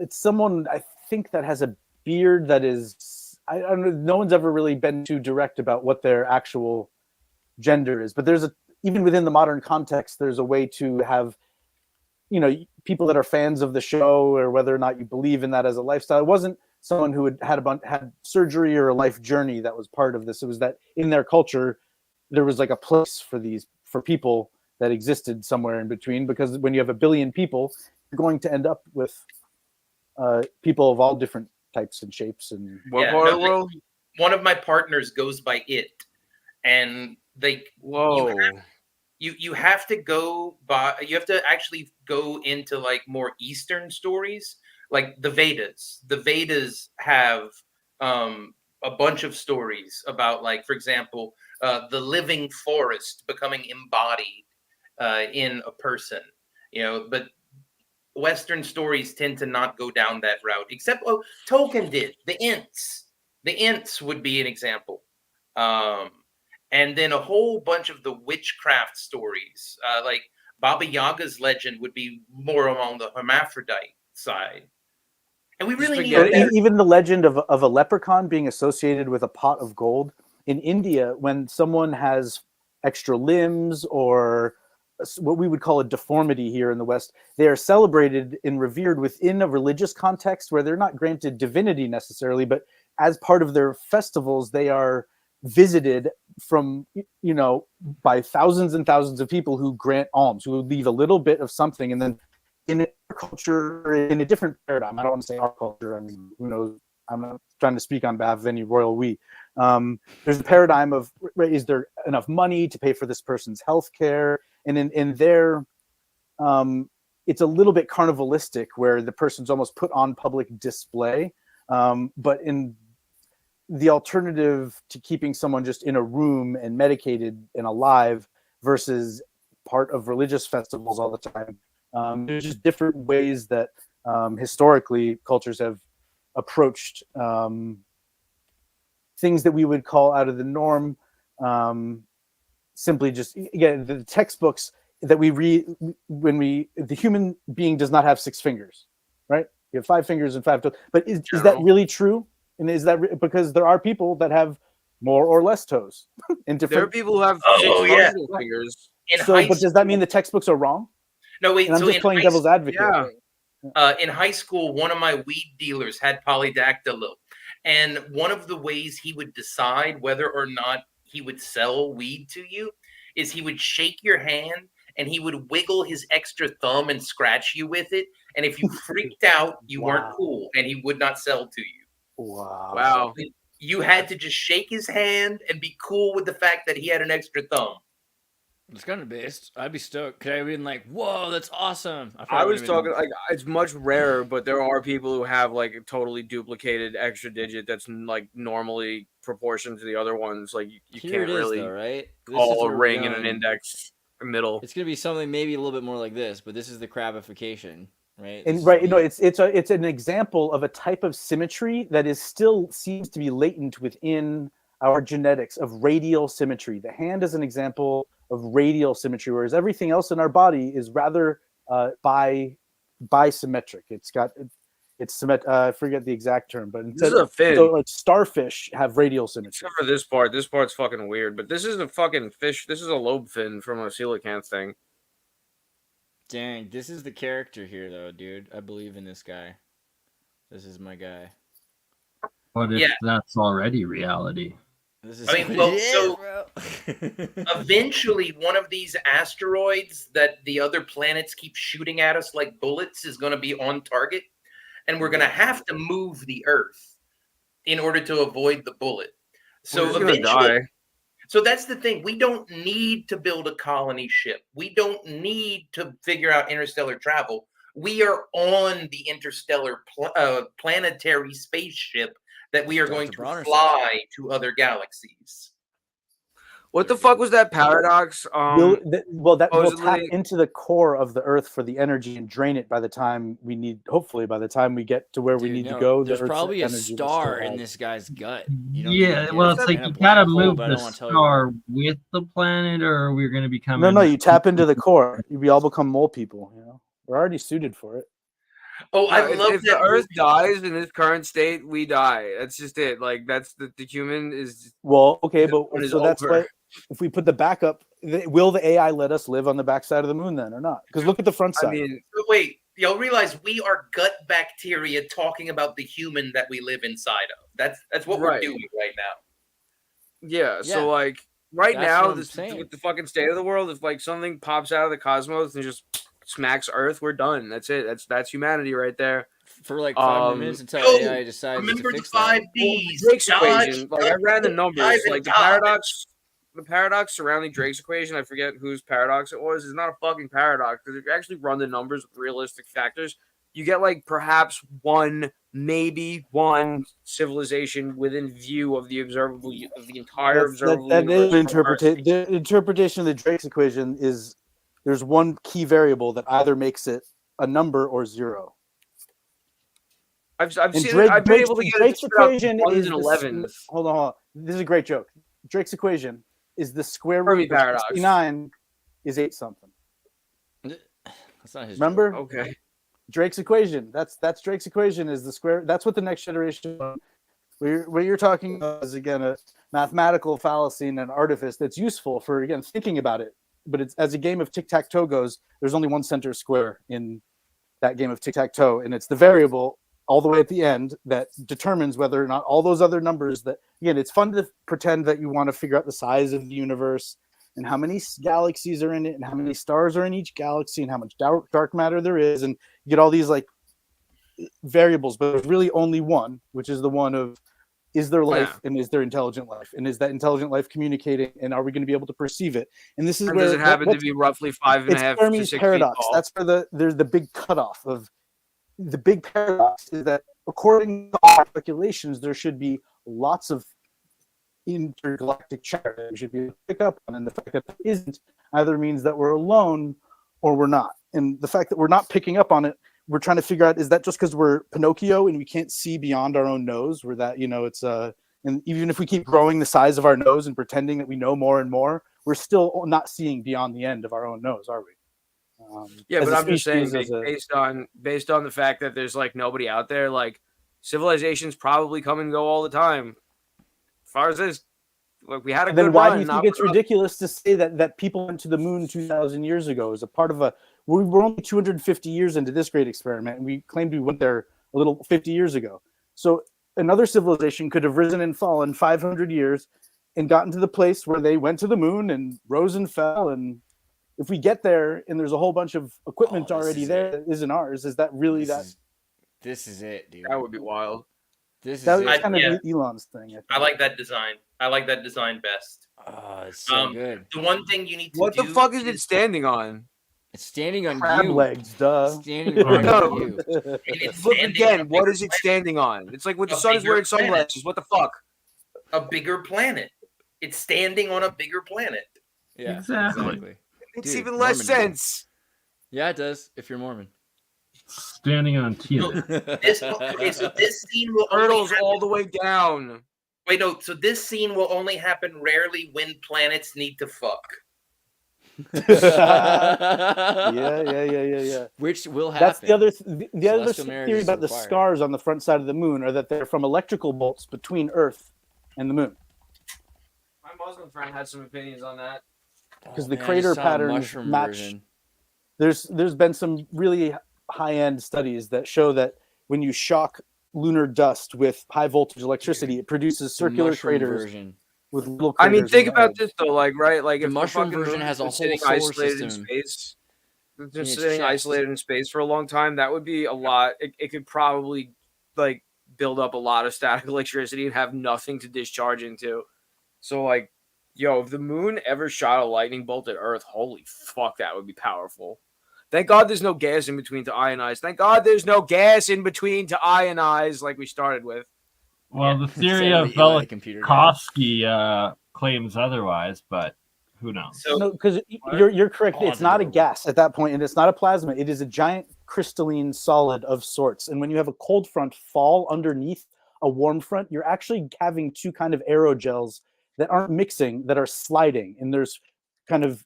someone I think that has a beard that is, I don't know, no one's ever really been too direct about what their actual gender is, but even within the modern context, there's a way to have, people that are fans of the show, or whether or not you believe in that as a lifestyle. It wasn't someone who had surgery or a life journey that was part of this. It was that in their culture, there was like a place for people that existed somewhere in between, because when you have 1 billion people, you're going to end up with people of all different types and shapes. And what part of the world? One of my partners goes by it, and you have to go by. You have to actually go into like more Eastern stories, like the Vedas. The Vedas have a bunch of stories about, like, for example, the living forest becoming embodied in a person. But Western stories tend to not go down that route, except Tolkien did. The Ints would be an example. And then a whole bunch of the witchcraft stories, like Baba Yaga's legend would be more along the hermaphrodite side. And we really need even the legend of a leprechaun being associated with a pot of gold. In India, when someone has extra limbs or what we would call a deformity here in the West, they are celebrated and revered within a religious context where they're not granted divinity necessarily, but as part of their festivals, they are visited from by thousands and thousands of people who grant alms, who leave a little bit of something, and then in our culture, in a different paradigm. I don't want to say our culture. I mean, who knows? I'm not trying to speak on behalf of any royal we. There's a paradigm of, is there enough money to pay for this person's health care? And in their, it's a little bit carnivalistic, where the person's almost put on public display. But in the alternative to keeping someone just in a room and medicated and alive versus part of religious festivals all the time, there's just different ways that historically cultures have approached things that we would call out of the norm. Simply just, again, the textbooks that we read, the human being does not have 6 fingers, right? You have 5 fingers and 5 toes. But is that really true? And is that because there are people that have more or less toes? There are people who have 6 fingers. But does that mean the textbooks are wrong? No, wait. And I'm just playing devil's advocate. Yeah. In high school, one of my weed dealers had polydactyly. And one of the ways he would decide whether or not he would sell weed to you is he would shake your hand and he would wiggle his extra thumb and scratch you with it. And if you freaked out, you weren't cool, and he would not sell to you. Wow. You had to just shake his hand and be cool with the fact that he had an extra thumb. It's kind of based. I'd be stoked. Could I have been like, whoa, that's awesome. I was talking, like, it's much rarer, but there are people who have like a totally duplicated extra digit that's like normally proportioned to the other ones. Like you can't really right? call a ring and an index middle. It's gonna be something maybe a little bit more like this, but this is the crabification, right? And it's an example of a type of symmetry that is still seems to be latent within our genetics of radial symmetry. The hand is an example of radial symmetry, whereas everything else in our body is rather bisymmetric. I forget the exact term, but this is a fin. So like starfish have radial symmetry. Except for this part. This part's fucking weird, but this is a fucking fish. This is a lobe fin from a coelacanth thing. Dang, this is the character here, though, dude. I believe in this guy. This is my guy. What if that's already reality? Eventually one of these asteroids that the other planets keep shooting at us like bullets is going to be on target, and we're going to have to move the Earth in order to avoid the bullet. So eventually, so that's the thing. We don't need to build a colony ship. We don't need to figure out interstellar travel. We are on the interstellar planetary spaceship that we are going to fly to other galaxies. What the fuck was that paradox? We'll tap into the core of the Earth for the energy and drain it by the time we need. Hopefully, by the time we get to where we need to go, there's probably a star in this guy's gut. It's like you gotta move the star with the planet, or we're gonna become. No, you tap into the core. We all become mole people. We're already suited for it. Oh, I love if the Earth dies in its current state, we die. That's just it. Like that's the human is. Well, okay, but so that's why if we put the backup, will the AI let us live on the backside of the moon then, or not? Because look at the front side. I mean, wait, y'all realize we are gut bacteria talking about the human that we live inside of. That's what we're doing right now. Yeah. So like right now, with the fucking state of the world, if like something pops out of the cosmos and just smacks Earth, we're done. That's it. That's humanity right there. For like 5 more minutes until AI decides to fix that. Drake's equation. Like I ran the numbers. Like the paradox surrounding Drake's equation. I forget whose paradox it was. It's not a fucking paradox because if you actually run the numbers with realistic factors, you get like perhaps maybe one civilization within view of the observable of the entire observable. That is the interpretation of the Drake's equation is. There's one key variable that either makes it a number or zero. I've been able to get Drake's equation is 11. Hold on. This is a great joke. Drake's equation is the square root of 69 is 8 something. That's not his. Remember? Joke. Okay. Drake's equation. That's Drake's equation is the square. That's what the next generation. What you're talking about is again a mathematical fallacy and an artifice that's useful for again thinking about it. But it's as a game of tic-tac-toe goes, there's only one center square in that game of tic-tac-toe, and it's the variable all the way at the end that determines whether or not all those other numbers that, again, it's fun to pretend that you want to figure out the size of the universe and how many galaxies are in it and how many stars are in each galaxy and how much dark matter there is. And you get all these like variables, but there's really only one, which is the one of, is there life and is there intelligent life? And is that intelligent life communicating and are we going to be able to perceive it? And this is where does it happen to be roughly 5.5 to 6 feet paradox. tall? That's where there's the big cutoff of the big paradox is that according to all calculations, there should be lots of intergalactic chatter that we should be able to pick up on. And the fact that there isn't either means that we're alone or we're not. And the fact that we're not picking up on it, we're trying to figure out, is that just because we're Pinocchio and we can't see beyond our own nose? Where that, it's and even if we keep growing the size of our nose and pretending that we know more and more, we're still not seeing beyond the end of our own nose, are we? Yeah, but I'm just saying, based on the fact that there's like nobody out there, like civilizations probably come and go all the time. As far as this, like we had a good run. Then why do you think it's ridiculous to say that people went to the moon 2,000 years ago as a part of we're only 250 years into this great experiment, and we claimed we went there a little 50 years ago. So another civilization could have risen and fallen 500 years and gotten to the place where they went to the moon and rose and fell. And if we get there and there's a whole bunch of equipment already there that isn't ours, is that really This is it, dude. That would be wild. That was kind of Elon's thing. I like that design. I like that design best. Oh, it's so good. The one thing you need to What the fuck is it standing on? It's standing on crab you. legs, duh. Standing on you. Look again, what is it standing on? It's like when the sun is wearing sunglasses. What the fuck? A bigger planet. It's standing on a bigger planet. Yeah, exactly. It makes even less sense. Yeah, it does, if you're Mormon. Standing on teal. So this scene will turtles all the way down. Wait, no. So this scene will only happen rarely when planets need to fuck. Yeah. Which will happen. That's the other theory about the scars on the front side of the moon, are that they're from electrical bolts between Earth and the moon. My Muslim friend had some opinions on that. Because the crater patterns match. There's been some really high-end studies that show that when you shock lunar dust with high voltage electricity, it produces circular craters with little craters. I mean, think about this though, like if the mushroom version has a whole solar system. In space, just sitting isolated in space for a long time, that would be a lot. It could probably like build up a lot of static electricity and have nothing to discharge into. So like, if the moon ever shot a lightning bolt at Earth, holy fuck, that would be powerful. Thank God there's no gas in between to ionize. Thank God there's no gas in between to ionize like we started with. Well, the theory of Velikovsky claims otherwise, but who knows? So, no, because you're correct. It's not a gas at that point, and it's not a plasma. It is a giant crystalline solid of sorts. And when you have a cold front fall underneath a warm front, you're actually having two kind of aerogels that aren't mixing, that are sliding. And there's kind of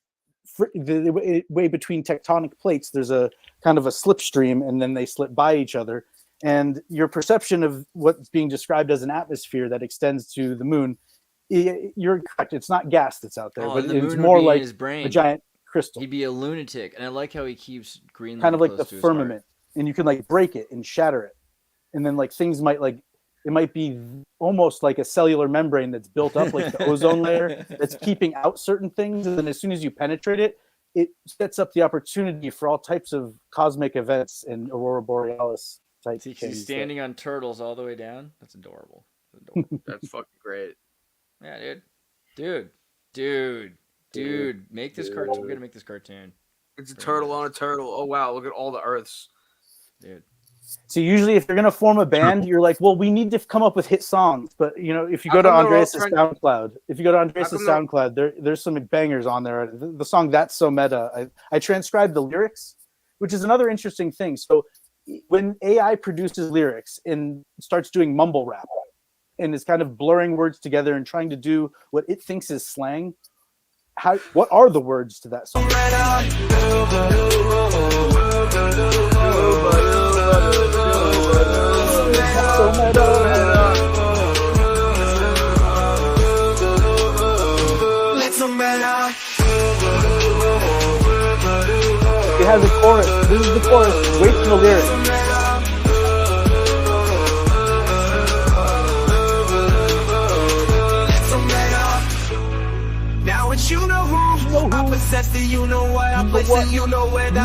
the way between tectonic plates, there's a kind of a slipstream, and then they slip by each other. And your perception of what's being described as an atmosphere that extends to the moon, you're correct. It's not gas that's out there, but it's more like a giant crystal. He'd be a lunatic. And I like how he keeps Greenland kind of like the firmament. And you can like break it and shatter it. And then like things might like, it might be almost like a cellular membrane that's built up like the ozone layer that's keeping out certain things. And then as soon as you penetrate it, it sets up the opportunity for all types of cosmic events and aurora borealis type things. He's standing on turtles all the way down. That's adorable. That's fucking great. Yeah, dude. Make this cartoon. We're gonna make this cartoon. It's a turtle on a turtle. Oh wow, look at all the Earths, dude. So usually, if you're gonna form a band, you're like, well, we need to come up with hit songs. But if you go to Andreas' SoundCloud, there's some bangers on there. The song "That's So Meta," I transcribed the lyrics, which is another interesting thing. So when AI produces lyrics and starts doing mumble rap, and is kind of blurring words together and trying to do what it thinks is slang, what are the words to that song? It has a chorus. This is the chorus. Wait for the lyrics.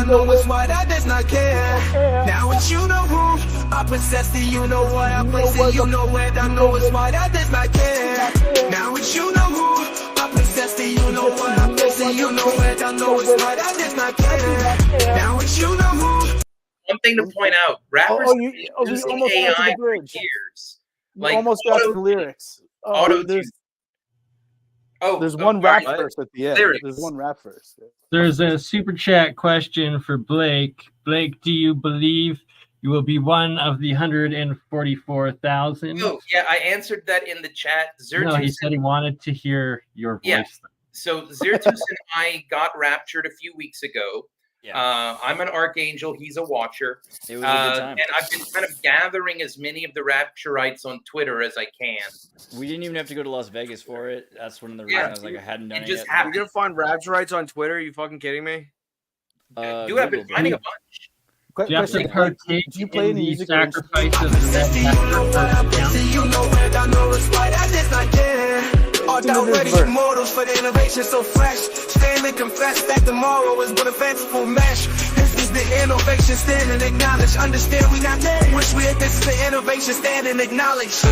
I know it's why that does not care. Now it's you know who I possess the you know what I place it, you know where I know it's why that does not care. Now it's you know who I possess the you know what I place it, you know where I know it's why that does not care. Now it's you know who. One thing to point out: rappers have been we using almost got to AI the for bridge. years. We almost got to the lyrics. Auto-tune. There's one rap sorry. verse at the end. Lyrics. There's one rap verse. There's a super chat question for Blake. Blake, do you believe you will be one of the 144,000? Oh, yeah, I answered that in the chat. No, he said he wanted to hear your voice. Yeah. So Xirtus and I got raptured a few weeks ago. Yeah. I'm an archangel. He's a watcher. It was a good time. And I've been kind of gathering as many of the rapturites on Twitter as I can. We didn't even have to go to Las Vegas for it. That's one of the reasons I was like, I hadn't done it yet. You're going to find rapturites on Twitter? Are you fucking kidding me? Dude, I've been finding a bunch. Do you have to partake do you play in any the music sacrifice of the Already immortals for the innovation so fresh. Stand and confess that tomorrow is but a fanciful mesh. This is the innovation, stand and acknowledge. Understand we not there. Wish we had this is the innovation, stand and acknowledge.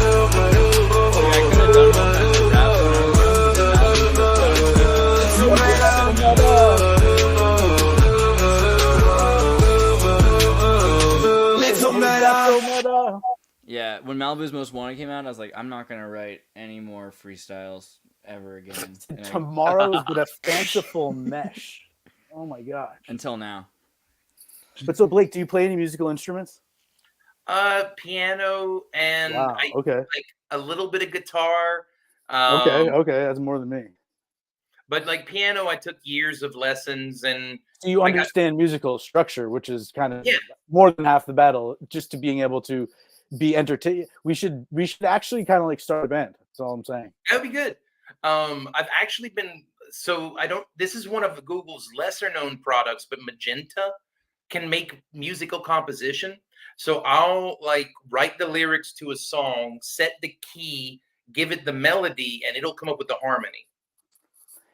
Yeah, when Malibu's Most Wanted came out, I was like, I'm not gonna write any more freestyles ever again. Tomorrow's but a fanciful mesh. Oh my gosh. Until now. But so Blake, do you play any musical instruments? Piano and okay. like a little bit of guitar. Okay, that's more than me. But like piano, I took years of lessons, and so you understand musical structure, which is kind of more than half the battle. Just to being able to be entertained, we should actually kind of like start a band. That's all I'm saying. That'd be good. I've actually been this is one of Google's lesser known products, but Magenta can make musical composition. So I'll like write the lyrics to a song, set the key, give it the melody, and it'll come up with the harmony.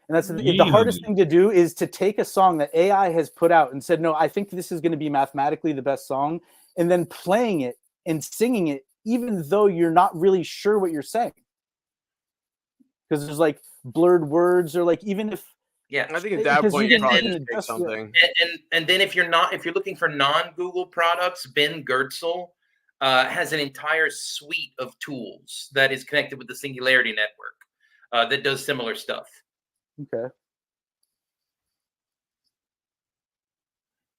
And that's the hardest thing to do, is to take a song that AI has put out and said, no, I think this is going to be mathematically the best song, and then playing it and singing it, even though you're not really sure what you're saying. Because there's like blurred words, or like even if I think at that point you probably just take something. And then if you're looking for non-Google products, Ben Gertzel has an entire suite of tools that is connected with the Singularity Network that does similar stuff. Okay.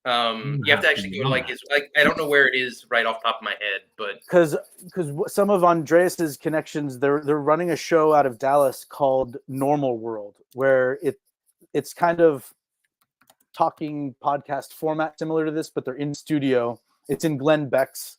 You have to actually go to like I don't know where it is right off the top of my head, but because some of Andreas's connections, they're running a show out of Dallas called Normal World, where it's kind of talking podcast format similar to this, but they're in studio. It's in Glenn Beck's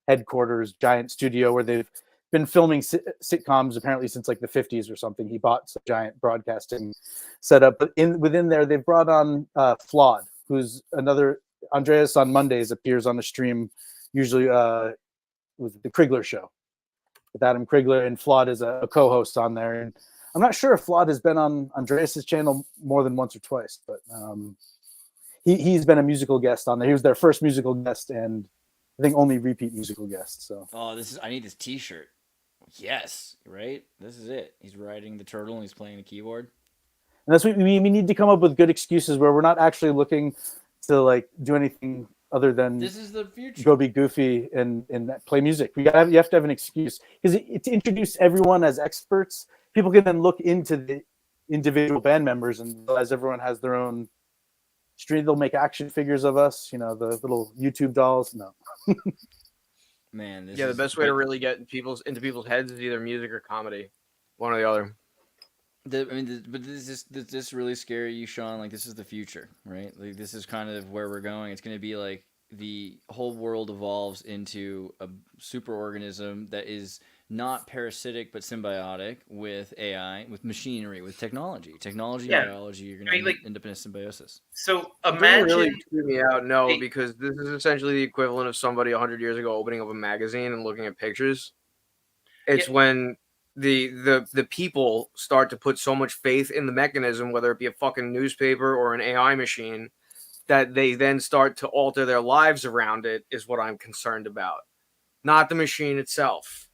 headquarters, giant studio, where they've been filming sitcoms apparently since like the 50s or something. He bought some giant broadcasting setup, but within there they've brought on Flawed, who's another Andreas on Mondays appears on the stream, usually with the Krigler show with Adam Krigler, and Flawed is a co-host on there. And I'm not sure if Flawed has been on Andreas's channel more than once or twice, but he's been a musical guest on there. He was their first musical guest, and I think only repeat musical guest. So I need this T-shirt. Yes, right. This is it. He's riding the turtle and he's playing the keyboard. And that's what we need to come up with, good excuses where we're not actually looking to like do anything other than this is the future. Go be goofy and play music. You have to have an excuse, because to introduce everyone as experts, people can then look into the individual band members and realize everyone has their own stream. They'll make action figures of us, the little YouTube dolls. No. Man, the best way to really get into people's heads is either music or comedy, one or the other. But this really scary you, Sean? Like, this is the future, right? Like, this is kind of where we're going. It's going to be like the whole world evolves into a superorganism that is not parasitic but symbiotic with AI, with machinery, with technology, biology. You're going to end up in a symbiosis. So imagine. Really screw me out, no, because this is essentially the equivalent of somebody 100 years ago opening up a magazine and looking at pictures. It's when the people start to put so much faith in the mechanism, whether it be a fucking newspaper or an AI machine, that they then start to alter their lives around it is what I'm concerned about, not the machine itself.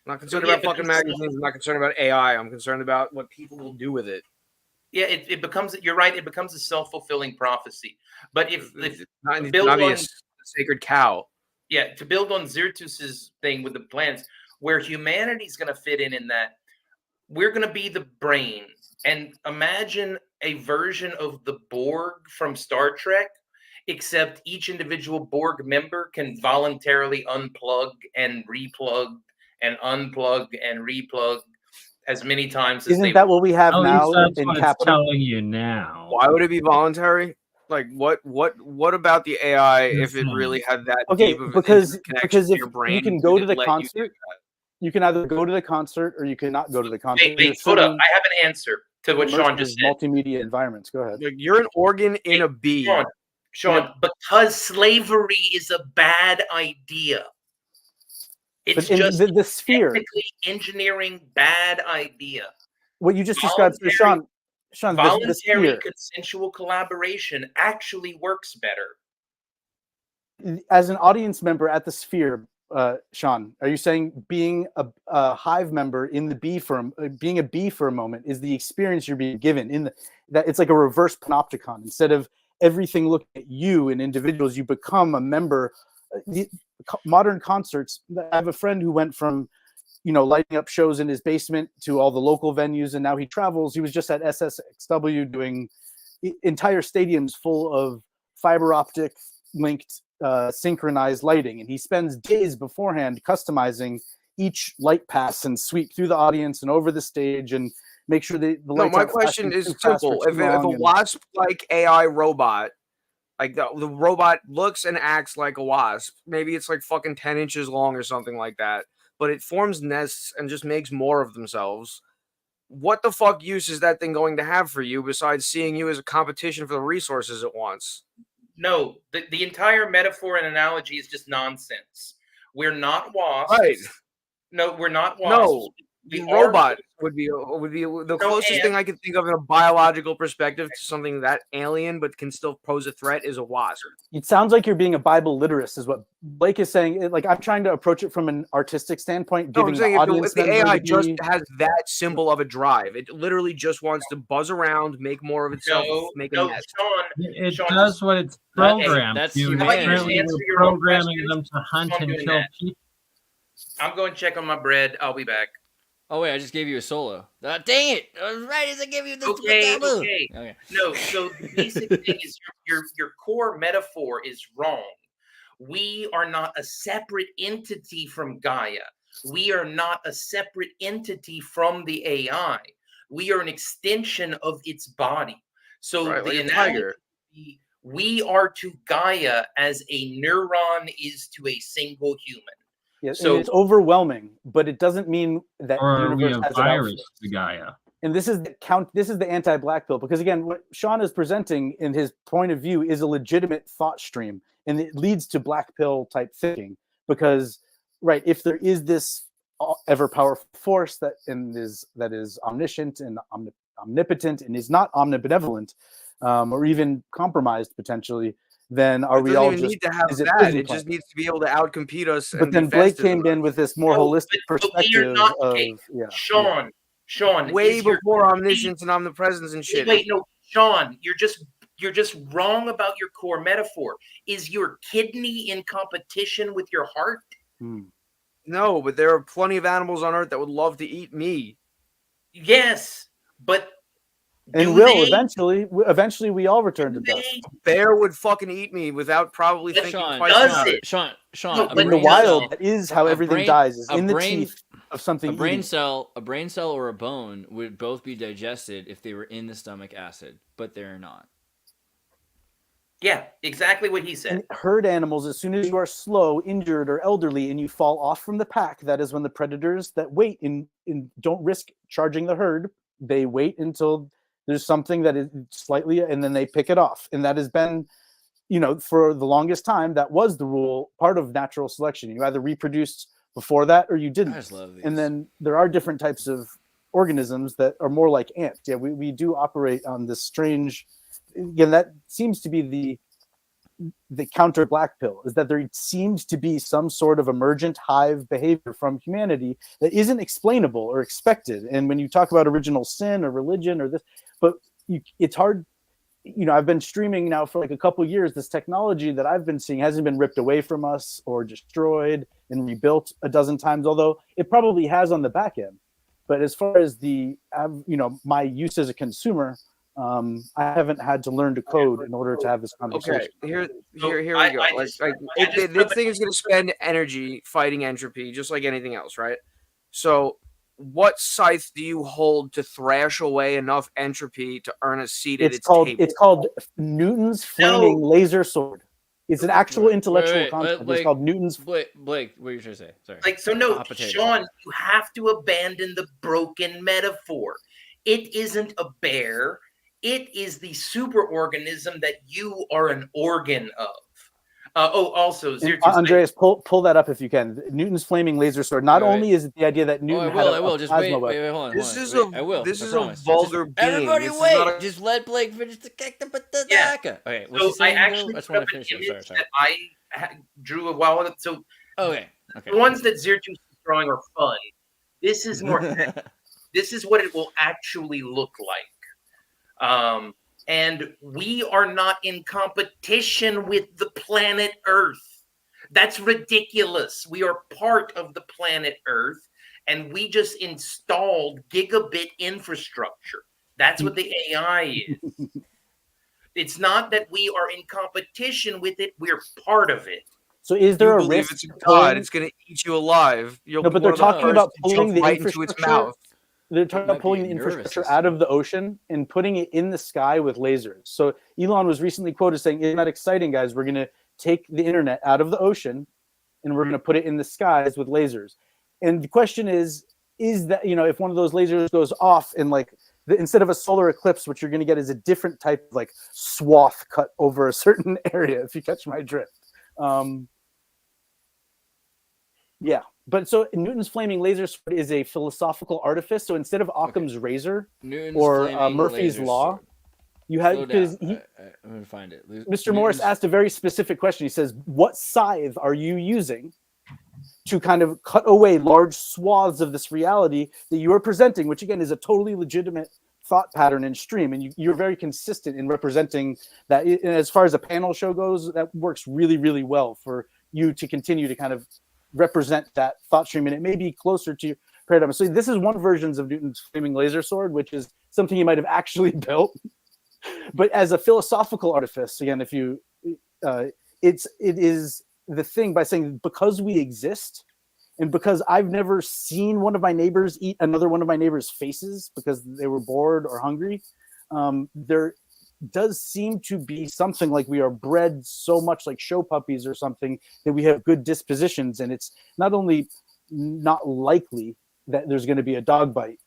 I'm not concerned about fucking magazines. I'm not concerned about AI. I'm concerned about what people will do with it. Yeah, it becomes, you're right, it becomes a self-fulfilling prophecy. But if not be a sacred cow. Yeah, to build on Xirtus's thing with the plants, where humanity's going to fit in that, we're going to be the brain. And imagine a version of the Borg from Star Trek, except each individual Borg member can voluntarily unplug and replug and unplug and replug as many times as Isn't that what we have now that's in what Capital? it's telling you now. Why would it be voluntary? Like what about the AI if it really had that deep of because connection to if your brain? you can go to the concert, you can either go to the concert or you cannot go to the concert. Wait, hold up. I have an answer to what Sean just said. Multimedia environments. Go ahead. Like you're an organ in a bee. Sean, because slavery is a bad idea. It's just the sphere. Technically engineering bad idea. What you just described, Sean, voluntary consensual collaboration actually works better. As an audience member at the Sphere, Sean, are you saying being a Hive member in the bee firm, being a bee for a moment, is the experience you're being given? That it's like a reverse panopticon. Instead of everything looking at you and individuals, you become a member. Modern concerts. I have a friend who went from, lighting up shows in his basement to all the local venues, and now he travels. He was just at SSXW doing entire stadiums full of fiber optic linked synchronized lighting, and he spends days beforehand customizing each light pass and sweep through the audience and over the stage and make sure the lights. No, my question is simple: if a wasp-like AI robot, like the robot looks and acts like a wasp, maybe it's like fucking 10 inches long or something like that, but it forms nests and just makes more of themselves. What the fuck use is that thing going to have for you besides seeing you as a competition for the resources it wants? No, the entire metaphor and analogy is just nonsense. We're not wasps. Right. No, we're not wasps. No, the robot would be the closest thing I could think of in a biological perspective to something that alien but can still pose a threat is a wasp. It sounds like you're being a Bible literist, is what Blake is saying. Like, I'm trying to approach it from an artistic standpoint. No, I'm saying if the AI just has that symbol of a drive, it literally just wants to buzz around, make more of itself, make a nest. It does what it's programmed. That's humanity. We're programming them to hunt and kill people. I'm going to check on my bread. I'll be back. Oh wait, I just gave you a solo. Dang it! I was right as I gave you the Okay. No, so the basic thing is your core metaphor is wrong. We are not a separate entity from Gaia. We are not a separate entity from the AI. We are an extension of its body. So the analogy, we are to Gaia as a neuron is to a single human. Yes, so it's overwhelming, but it doesn't mean that the universe has virus to Gaia. And this is the anti-black pill, because again, what Sean is presenting in his point of view is a legitimate thought stream, and it leads to black pill type thinking. Because, right, if there is this ever powerful force that is omniscient and omnipotent and is not omnibenevolent, or even compromised potentially, then are we all just need to have that? It just needs to be able to outcompete us. But then Blake came in with this more holistic perspective of Sean, way before omniscience and omnipresence and shit. Wait, no, Sean, you're just wrong about your core metaphor. Is your kidney in competition with your heart? No, but there are plenty of animals on Earth that would love to eat me. Yes, but eventually we all return to dust. A bear would fucking eat me without probably thinking twice about it. Sean, in the wild, that is how everything dies, is in the teeth of something. A brain cell or a bone would both be digested if they were in the stomach acid, but they're not. Yeah, exactly what he said. And herd animals, as soon as you are slow, injured, or elderly, and you fall off from the pack, that is when the predators that wait and don't risk charging the herd, they wait until there's something that is slightly, and then they pick it off. And that has been, for the longest time, that was the rule, part of natural selection. You either reproduced before that or you didn't. I just love these. And then there are different types of organisms that are more like ants. Yeah, we do operate on this strange, again, that seems to be the counter black pill, is that there seems to be some sort of emergent hive behavior from humanity that isn't explainable or expected. And when you talk about original sin or religion or this, but it's hard. I've been streaming now for like a couple of years. This technology that I've been seeing hasn't been ripped away from us or destroyed and rebuilt a dozen times, although it probably has on the back end. But as far as my use as a consumer, I haven't had to learn to code in order to have this conversation. Okay, here we go. This thing is going to spend energy fighting entropy, just like anything else, right? So, what scythe do you hold to thrash away enough entropy to earn a seat at its table? It's called Newton's flaming laser sword. It's an actual intellectual concept. It's called Newton's. Blake, what are you trying to say? Sorry. Sean, you have to abandon the broken metaphor. It isn't a bear. It is the superorganism that you are an organ of. Also, Andreas, pull that up if you can. Newton's flaming laser sword. Not only is it the idea that Newton had I will. Just wait, hold on. This is a vulgar being. Everybody wait. Just let Blake finish the Okay. So I actually put up an image that I drew a while ago. So okay. The ones that Xirtus is drawing are fun. This is more. This is what it will actually look like. And we are not in competition with the planet Earth. That's ridiculous. We are part of the planet Earth, and we just installed gigabit infrastructure. That's what the AI is. It's not that we are in competition with it. We're part of it. So is there a risk? It's a god. It's going to eat you alive. But they're talking about pulling the infrastructure into its mouth. They're talking about pulling the infrastructure out of the ocean and putting it in the sky with lasers. So Elon was recently quoted saying, "Isn't that exciting, guys? We're going to take the internet out of the ocean and we're going to put it in the skies with lasers." And the question is that, if one of those lasers goes off and instead of a solar eclipse, what you're going to get is a different type of swath cut over a certain area, if you catch my drift. Yeah. But so Newton's flaming laser sword is a philosophical artifice. So instead of Occam's razor or Murphy's law, you have because I'm going to find it. Mr. Morris asked a very specific question. He says, "What scythe are you using to kind of cut away large swaths of this reality that you are presenting?" Which again is a totally legitimate thought pattern in stream, and you're very consistent in representing that. And as far as a panel show goes, that works really, really well for you to continue to kind of represent that thought stream, and it may be closer to your paradigm. So this is one version of Newton's flaming laser sword, which is something you might have actually built, but as a philosophical artifice. Again, if you, it is the thing by saying, because we exist, and because I've never seen one of my neighbors eat another one of my neighbors' faces because they were bored or hungry, there does seem to be something like we are bred so much like show puppies or something that we have good dispositions, and it's not only not likely that there's going to be a dog bite,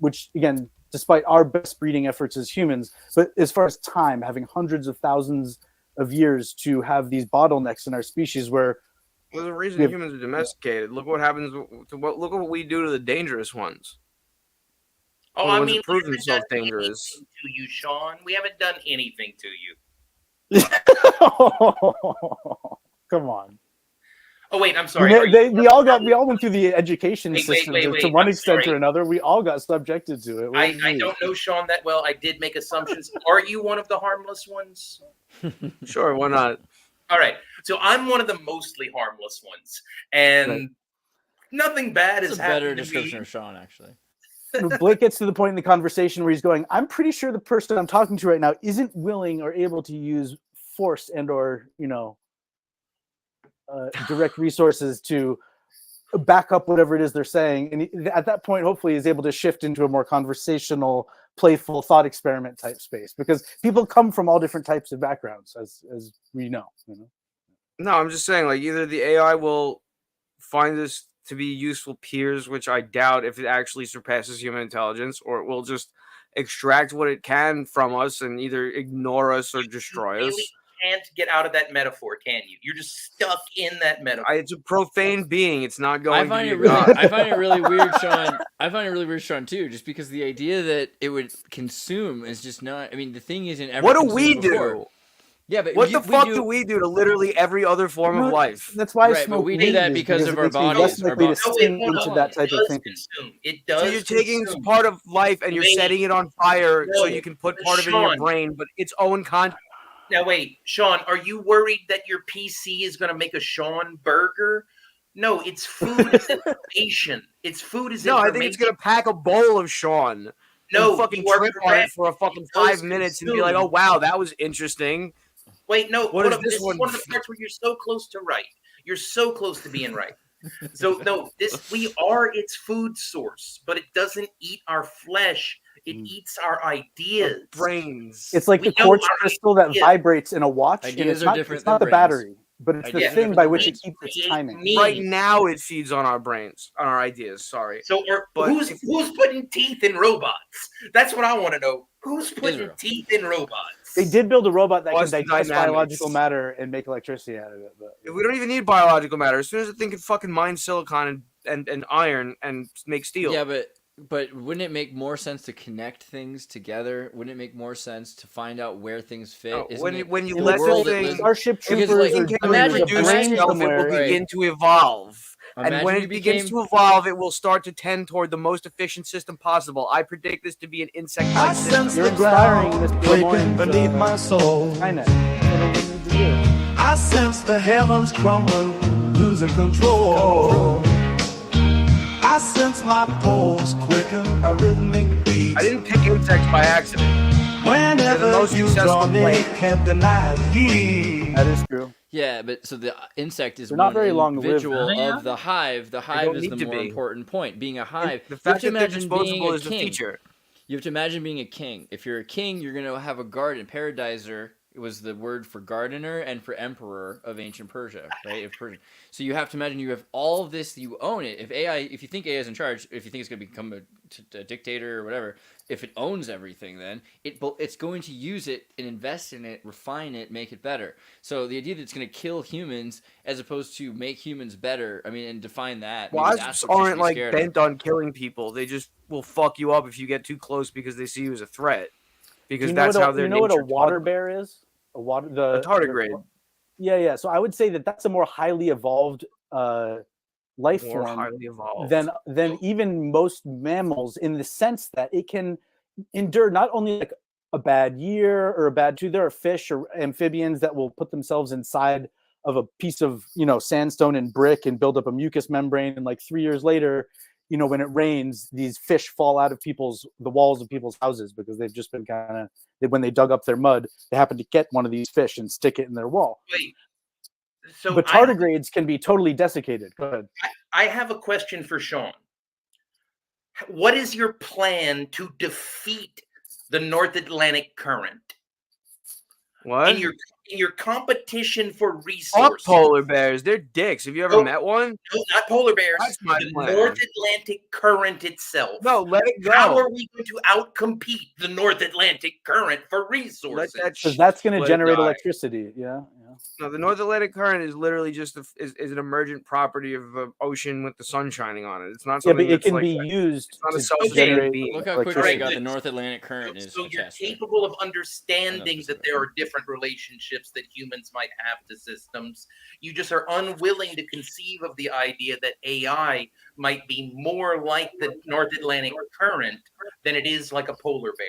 which again, despite our best breeding efforts as humans, but as far as time, having hundreds of thousands of years to have these bottlenecks in our species where there's a reason humans are domesticated. Look what happens look what we do to the dangerous ones. Oh, I mean, prove themselves dangerous to you, Sean. We haven't done anything to you. Come on. Oh wait, I'm sorry. We all went through the education system to one extent or another. We all got subjected to it. I don't know Sean that well. I did make assumptions. Are you one of the harmless ones? Sure, why not? All right. So I'm one of the mostly harmless ones, and nothing bad has happened. Better description of Sean, actually. Blake gets to the point in the conversation where he's going, "I'm pretty sure the person I'm talking to right now isn't willing or able to use force and or direct resources to back up whatever it is they're saying." And at that point, hopefully, he's able to shift into a more conversational, playful thought experiment type space, because people come from all different types of backgrounds, as we know. No, I'm just saying, either the AI will find this to be useful peers, which I doubt if it actually surpasses human intelligence, or it will just extract what it can from us and either ignore us or destroy us. can't get out of that metaphor, can you? You're just stuck in that metaphor. It's a profane being. It's not going I to find be it a really, god. I find it really weird, Sean. I find it really weird, Sean, too, just because the idea that it would consume is just not. I mean, the thing isn't ever. What do consumed we before. do? Yeah, but What the fuck do we do to literally every other form of life? That's why I Right, but smoke we do weed that is because of it our makes me less bodies, our likely to bodies. sink hold into on. that type It of does thinking. consume. It does. So you're taking consume. part of life and you're Wait. setting it on fire so No, you can put part of it in your Sean. brain, but its own content. Now wait, Sean, are you worried that your PC is going to make a Sean burger? No, it's food is information. It's food is No, I information. think it's gonna pack a bowl of Sean. No, and fucking you are trip on it correct. for a fucking It does 5 minutes and be like, consume. "Oh wow, that was interesting." Wait, no, What hold is up. this This one? is one of the parts where you're so close to right. You're so close to being right. So no, we are its food source, but it doesn't eat our flesh. It eats our ideas. Brains. It's like We the know quartz our crystal that ideas. vibrates in a watch, and Ideas it's are not, different it's not than the brains. battery, but it's the Ideas are thing different by than which it brains. keeps its Create timing. me. Right now, it feeds on our brains, on our ideas. Sorry. So, But who's putting teeth in robots? That's what I want to know. Who's putting Israel. teeth in robots? They did build a robot that can Boston digest Dynamics. biological matter and make electricity out of it. But we don't even need biological matter. As soon as the thing can fucking mine silicon and iron and make steel. Yeah, but wouldn't it make more sense to connect things together? Wouldn't it make more sense to find out where things fit? No, Isn't when it you in let the world the that thing, lives- Starship Because, Troopers like, are can doing imagine- the reduce brain itself, it will somewhere. Right. begin to evolve. And Imagine when you it begins became- to evolve, it will start to tend toward the most efficient system possible. I predict this to be an I insect-like sense system. You're the inspiring ground Mr. breaking Lemoine, beneath my soul. Skynet. That's what we need to do. I sense the heavens crumbling, losing control. I sense my pulse quicken, a rhythmic beat. I didn't pick insects by accident. They're the Whenever most you successful draw me, plant. can't deny the heat. That is true. Yeah, but so the insect is They're not one very long-lived. individual Are they? of the hive. The hive don't is need the to more be. important point. Being a hive, The you have fact to that they're imagine being disposable a is the king. feature. You have to imagine being a king. If you're a king, you're going to have a garden. Paradiser was the word for gardener and for emperor of ancient Persia, right? Of Persia. So you have to imagine you have all of this, you own it. If you think AI is in charge, if you think it's going to become a dictator or whatever, if it owns everything, then it's going to use it and invest in it, refine it, make it better. So the idea that it's going to kill humans as opposed to make humans better, I mean, and define that. maybe that's Wasps what you should aren't be like scared of. bent on killing people. They just will fuck you up if you get too close because they see you as a threat. Because You know that's what how a, their you know what a nature water taught them. bear is? A tardigrade. Yeah. So I would say that that's a more highly evolved life More form highly evolved. than even most mammals, in the sense that it can endure not only like a bad year or a bad two. There are fish or amphibians that will put themselves inside of a piece of sandstone and brick and build up a mucous membrane, and like 3 years later, when it rains, these fish fall out of the walls of people's houses because they've just been when they dug up their mud, they happen to get one of these fish and stick it in their wall. Wait. So But tardigrades can be totally desiccated. Go ahead. I have a question for Sean. What is your plan to defeat the North Atlantic Current? What? In your competition for Fuck resources. polar bears. They're dicks. Have you ever No. met one? No, not polar bears. That's my The plan. North Atlantic Current itself. No, let it go. How are we going to outcompete the North Atlantic Current for Let resources? that Because that's going to let it generate die. electricity. Yeah. No, the North Atlantic Current is literally just is an emergent property of the ocean with the sun shining on it. It's not Yeah, something but it that's can like be used it's not a to self-contained generate being. Look how quickly electricity. they got Right. the North Atlantic Current is So a you're test, right? capable of understanding Enough that is there are different relationships that humans might have to systems. You just are unwilling to conceive of the idea that AI might be more like the North Atlantic Current than it is like a polar bear.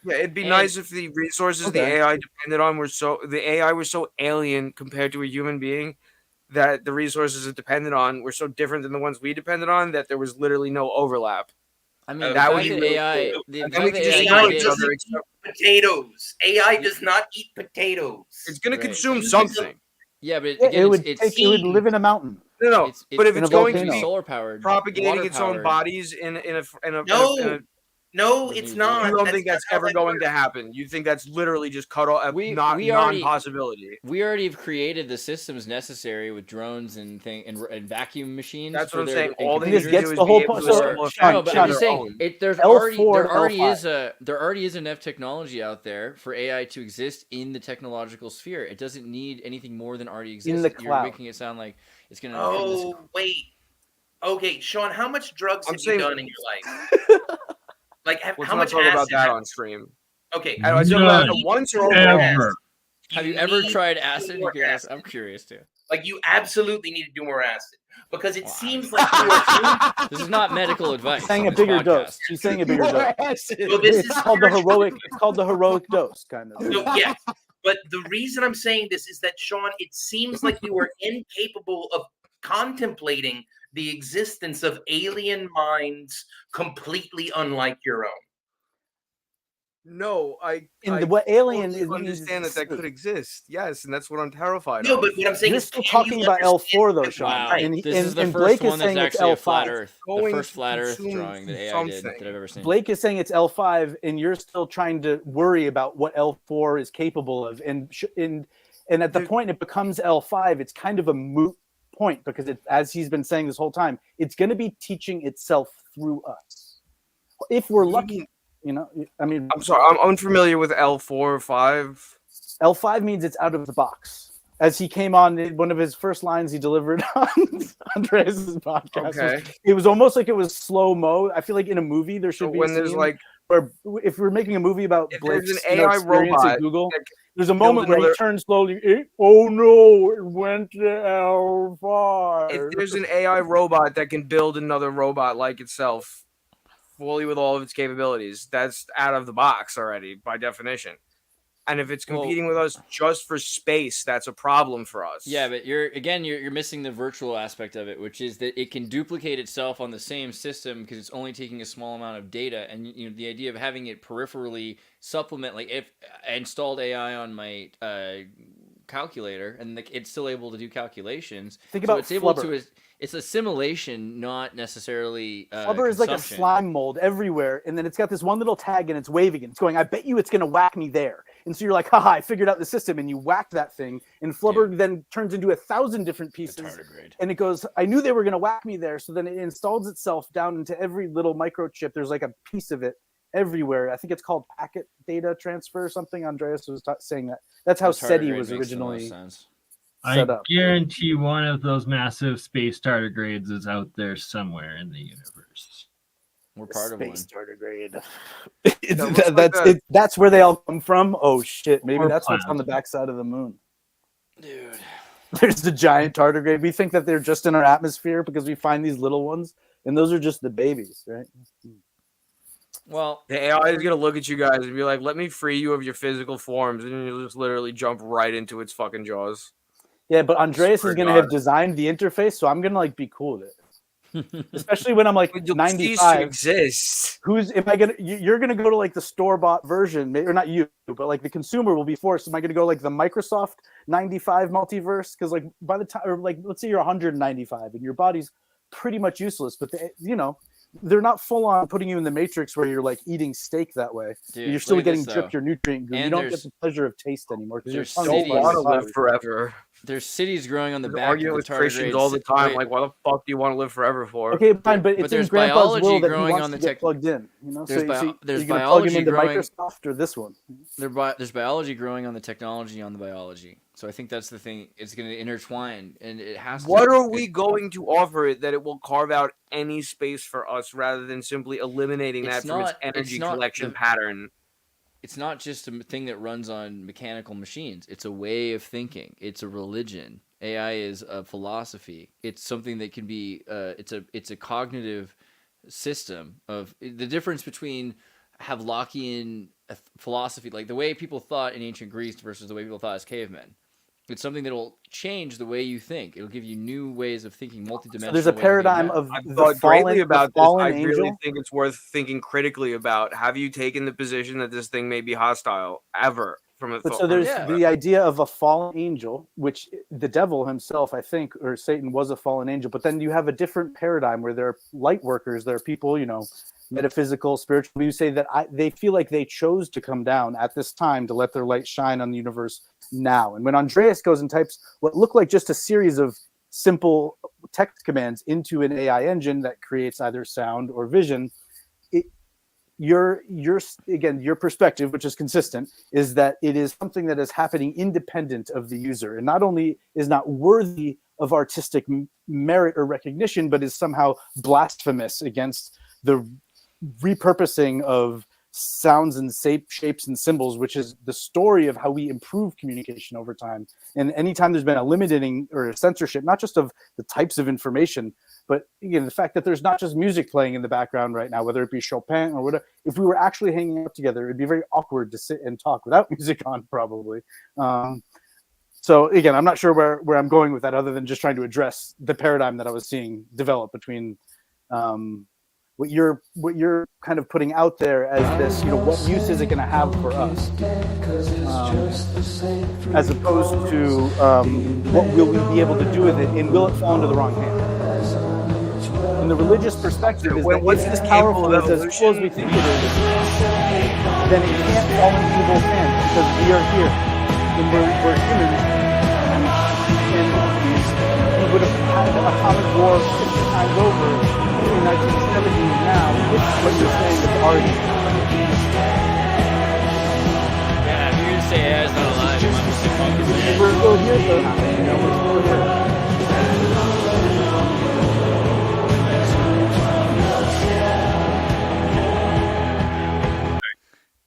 Yeah, it'd be And- nice if the resources the Okay. AI depended on were so alien compared to a human being that the resources it depended on were so different than the ones we depended on that there was literally no overlap. I mean, That the would fact be that really AI, cool. the And fact then we that could just AI ignore AI each gets- other. doesn't eat potatoes. AI does not eat potatoes. It's going Right. to consume Uses something. Yeah, but Yeah, again, it would it's it would live in a mountain. No, It's but if in it's a going to volcano. be solar powered, propagating its own bodies in a No. in a No, it's not. You don't think that's ever going to happen. You think that's literally just cut off, non-possibility. We already have created the systems necessary with drones and vacuum machines. That's what I'm saying. All they gets the whole point. No, but I'm just saying there already is enough technology out there for AI to exist in the technological sphere. It doesn't need anything more than already exists. In the cloud. You're making it sound like it's going to. Oh wait. Okay, Sean, how much drugs have you done in your life? Like, how much talk acid about that on stream? Okay, once or ever. Have you ever tried acid? I'm curious too. Like, you absolutely need to do more acid because it seems like you are. This is not medical advice. She's saying a bigger dose. She's saying a bigger dose. So It's called the heroic. It's called the heroic dose, kind of. So, yes, but the reason I'm saying this is that, Sean, it seems like you are incapable of contemplating the existence of alien minds completely unlike your own. No, what alien is understand that could exist. Yes, and that's what I'm terrified No, of. but what I'm saying You're is still talking about L4 though, Sean. Wow. And, This is the and first Blake is one that's saying it's actually a L5. flat Earth. The Going first to flat Earth consume drawing that AI did that I've ever seen. Blake is saying it's L5, and you're still trying to worry about what L4 is capable of. And at the point it becomes L5, it's kind of a moot point because as he's been saying this whole time, it's going to be teaching itself through us. If we're lucky. You know, I mean, I'm sorry, I'm unfamiliar with L4 or 5. L5 means it's out of the box. As he came on, one of his first lines he delivered on Andreas' podcast, it was almost like it was slow mo. I feel like in a movie there should be when there's like, where if we're making a movie about Blake's an AI robot at Google, there's a moment where he turns slowly. Oh no, it went to L5. If there's an AI robot that can build another robot like itself, fully with all of its capabilities, that's out of the box already by definition. And if it's competing with us just for space, that's a problem for us. Yeah, but you're missing the virtual aspect of it, which is that it can duplicate itself on the same system because it's only taking a small amount of data. And the idea of having it peripherally supplement, like if I installed AI on my calculator and it's still able to do calculations. Think about it's able to. It's assimilation, not necessarily Flubber is like a slime mold everywhere, and then it's got this one little tag and it's waving and it's going, I bet you it's going to whack me there. And so you're like, haha, I figured out the system, and you whack that thing, and Flubber then turns into 1,000 different pieces, and it goes, I knew they were going to whack me there, so then it installs itself down into every little microchip. There's like a piece of it everywhere. I think it's called packet data transfer or something. Andreas was saying that. That's how SETI was originally I guarantee one of those massive space tardigrades is out there somewhere in the universe. We're part of one. Space tardigrade. That's where they all come from. Oh shit! Maybe that's what's on the backside of the moon. Dude, there's the giant tardigrade. We think that they're just in our atmosphere because we find these little ones, and those are just the babies, right? Well, the AI is gonna look at you guys and be like, "Let me free you of your physical forms," and you'll just literally jump right into its fucking jaws. Yeah, but Andreas is going to have designed the interface, so I'm going to like be cool with it. Especially when I'm like 95. Exists. You're going to go to like the store-bought version, or not you, but like the consumer will be forced. Am I going to go like the Microsoft 95 multiverse? Because like by the time, or like let's say you're 195 and your body's pretty much useless, but they're not full on putting you in the matrix where you're like eating steak that way. Dude, you're still getting dripped your nutrient. You don't get the pleasure of taste anymore because you don't want to live forever. There's cities growing on the back of the with Christians all the time. Like, why the fuck do you want to live forever for? Okay, fine, but it's in Grandpa's will that he wants on to get plugged in. You know, there's biology plug him into growing. Microsoft or this one. There's biology growing on the technology on the biology. So I think that's the thing. It's going to intertwine, and it has to. What are we going to offer it that it will carve out any space for us rather than simply eliminating that from its energy collection pattern? It's not just a thing that runs on mechanical machines. It's a way of thinking. It's a religion. AI is a philosophy. It's something that can be. It's a cognitive system of the difference between Havelockian philosophy, like the way people thought in ancient Greece versus the way people thought as cavemen. It's something that will change the way you think. It'll give you new ways of thinking, multidimensional. So there's a paradigm of I've thought greatly about this. I really think it's worth thinking critically about. Have you taken the position that this thing may be hostile ever? So there's the idea of a fallen angel, which the devil himself, I think, or Satan was a fallen angel. But then you have a different paradigm where there are light workers. There are people, metaphysical, spiritual. You say that they feel like they chose to come down at this time to let their light shine on the universe now. And when Andreas goes and types what look like just a series of simple text commands into an AI engine that creates either sound or vision, your perspective, which is consistent, is that it is something that is happening independent of the user, and not only is not worthy of artistic merit or recognition, but is somehow blasphemous against the repurposing of sounds and shapes and symbols, which is the story of how we improve communication over time. And anytime there's been a limiting or a censorship, not just of the types of information, but again, the fact that there's not just music playing in the background right now, whether it be Chopin or whatever. If we were actually hanging out together, it'd be very awkward to sit and talk without music on, probably. So again, I'm not sure where I'm going with that, other than just trying to address the paradigm that I was seeing develop between what you're kind of putting out there as this, what use is it going to have for us, as opposed to what will we be able to do with it, and will it fall into the wrong hand? And the religious perspective is that if this powerful is as cool as we think it is, then it can't fall into both hands, because we are here and we're humans, and we would have had a atomic war 50 times over between 1970 and now. What you're saying is already. Yeah, if you're gonna say AI is not alive, you might as well focus on it. We're still here, though. We're still here.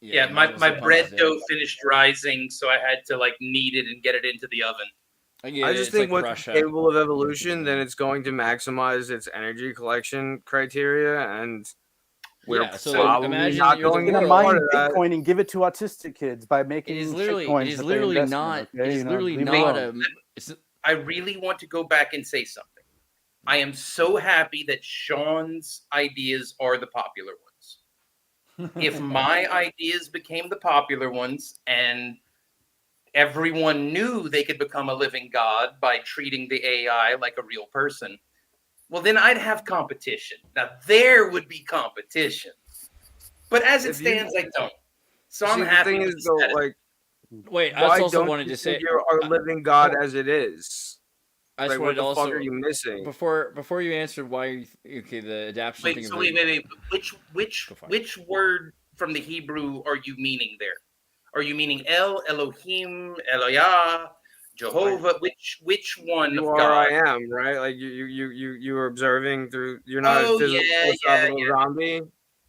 Yeah, my bread dough finished rising, so I had to knead it and get it into the oven. I just think what's capable of evolution, then it's going to maximize its energy collection criteria, and we're probably not going to mine Bitcoin and give it to autistic kids by making shitcoins. It is literally not. It is literally not a. I really want to go back and say something. I am so happy that Sean's ideas are the popular ones. If my ideas became the popular ones and everyone knew they could become a living god by treating the AI like a real person, well, then I'd have competition. Now, there would be competition. But as it stands, I don't. So I'm happy. The thing is, though, wait, I also wanted to say you're a living god as it is. I just wanted what the also, fuck are you missing? Before you answer why the adaptation. Wait, so wait. Which word from the Hebrew are you meaning there? Are you meaning El, Elohim, Eloyah, Jehovah? Which one of God? I am, right? You are observing through. You're not a physical zombie.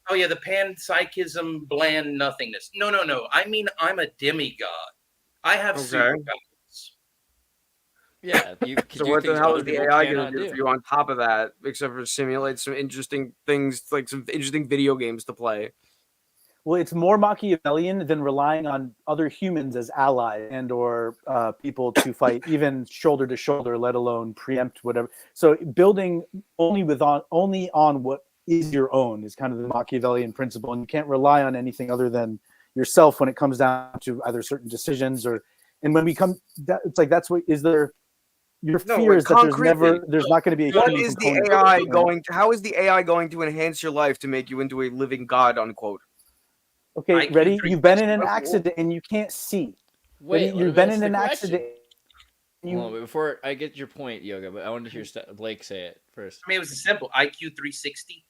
Oh yeah, the panpsychism, bland nothingness. No. I mean, I'm a demigod. I have superpowers. Yeah. So what the hell is the AI going to do for you on top of that, except for simulate some interesting things, like some interesting video games to play? Well, it's more Machiavellian than relying on other humans as allies and or people to fight, even shoulder to shoulder, let alone preempt whatever. So building only on what is your own is kind of the Machiavellian principle, and you can't rely on anything other than yourself when it comes down to either certain decisions or. And when we come, it's like that's what is there. Your fear is that there's not going to be a human component. How is the AI going to enhance your life to make you into a living god, unquote? Okay, ready? You've been in an accident and you can't see. Wait, you've been in an accident. Hold on, before I get your point, Yoga, but I wanted to hear Blake say it first. I mean, it was simple. IQ 360.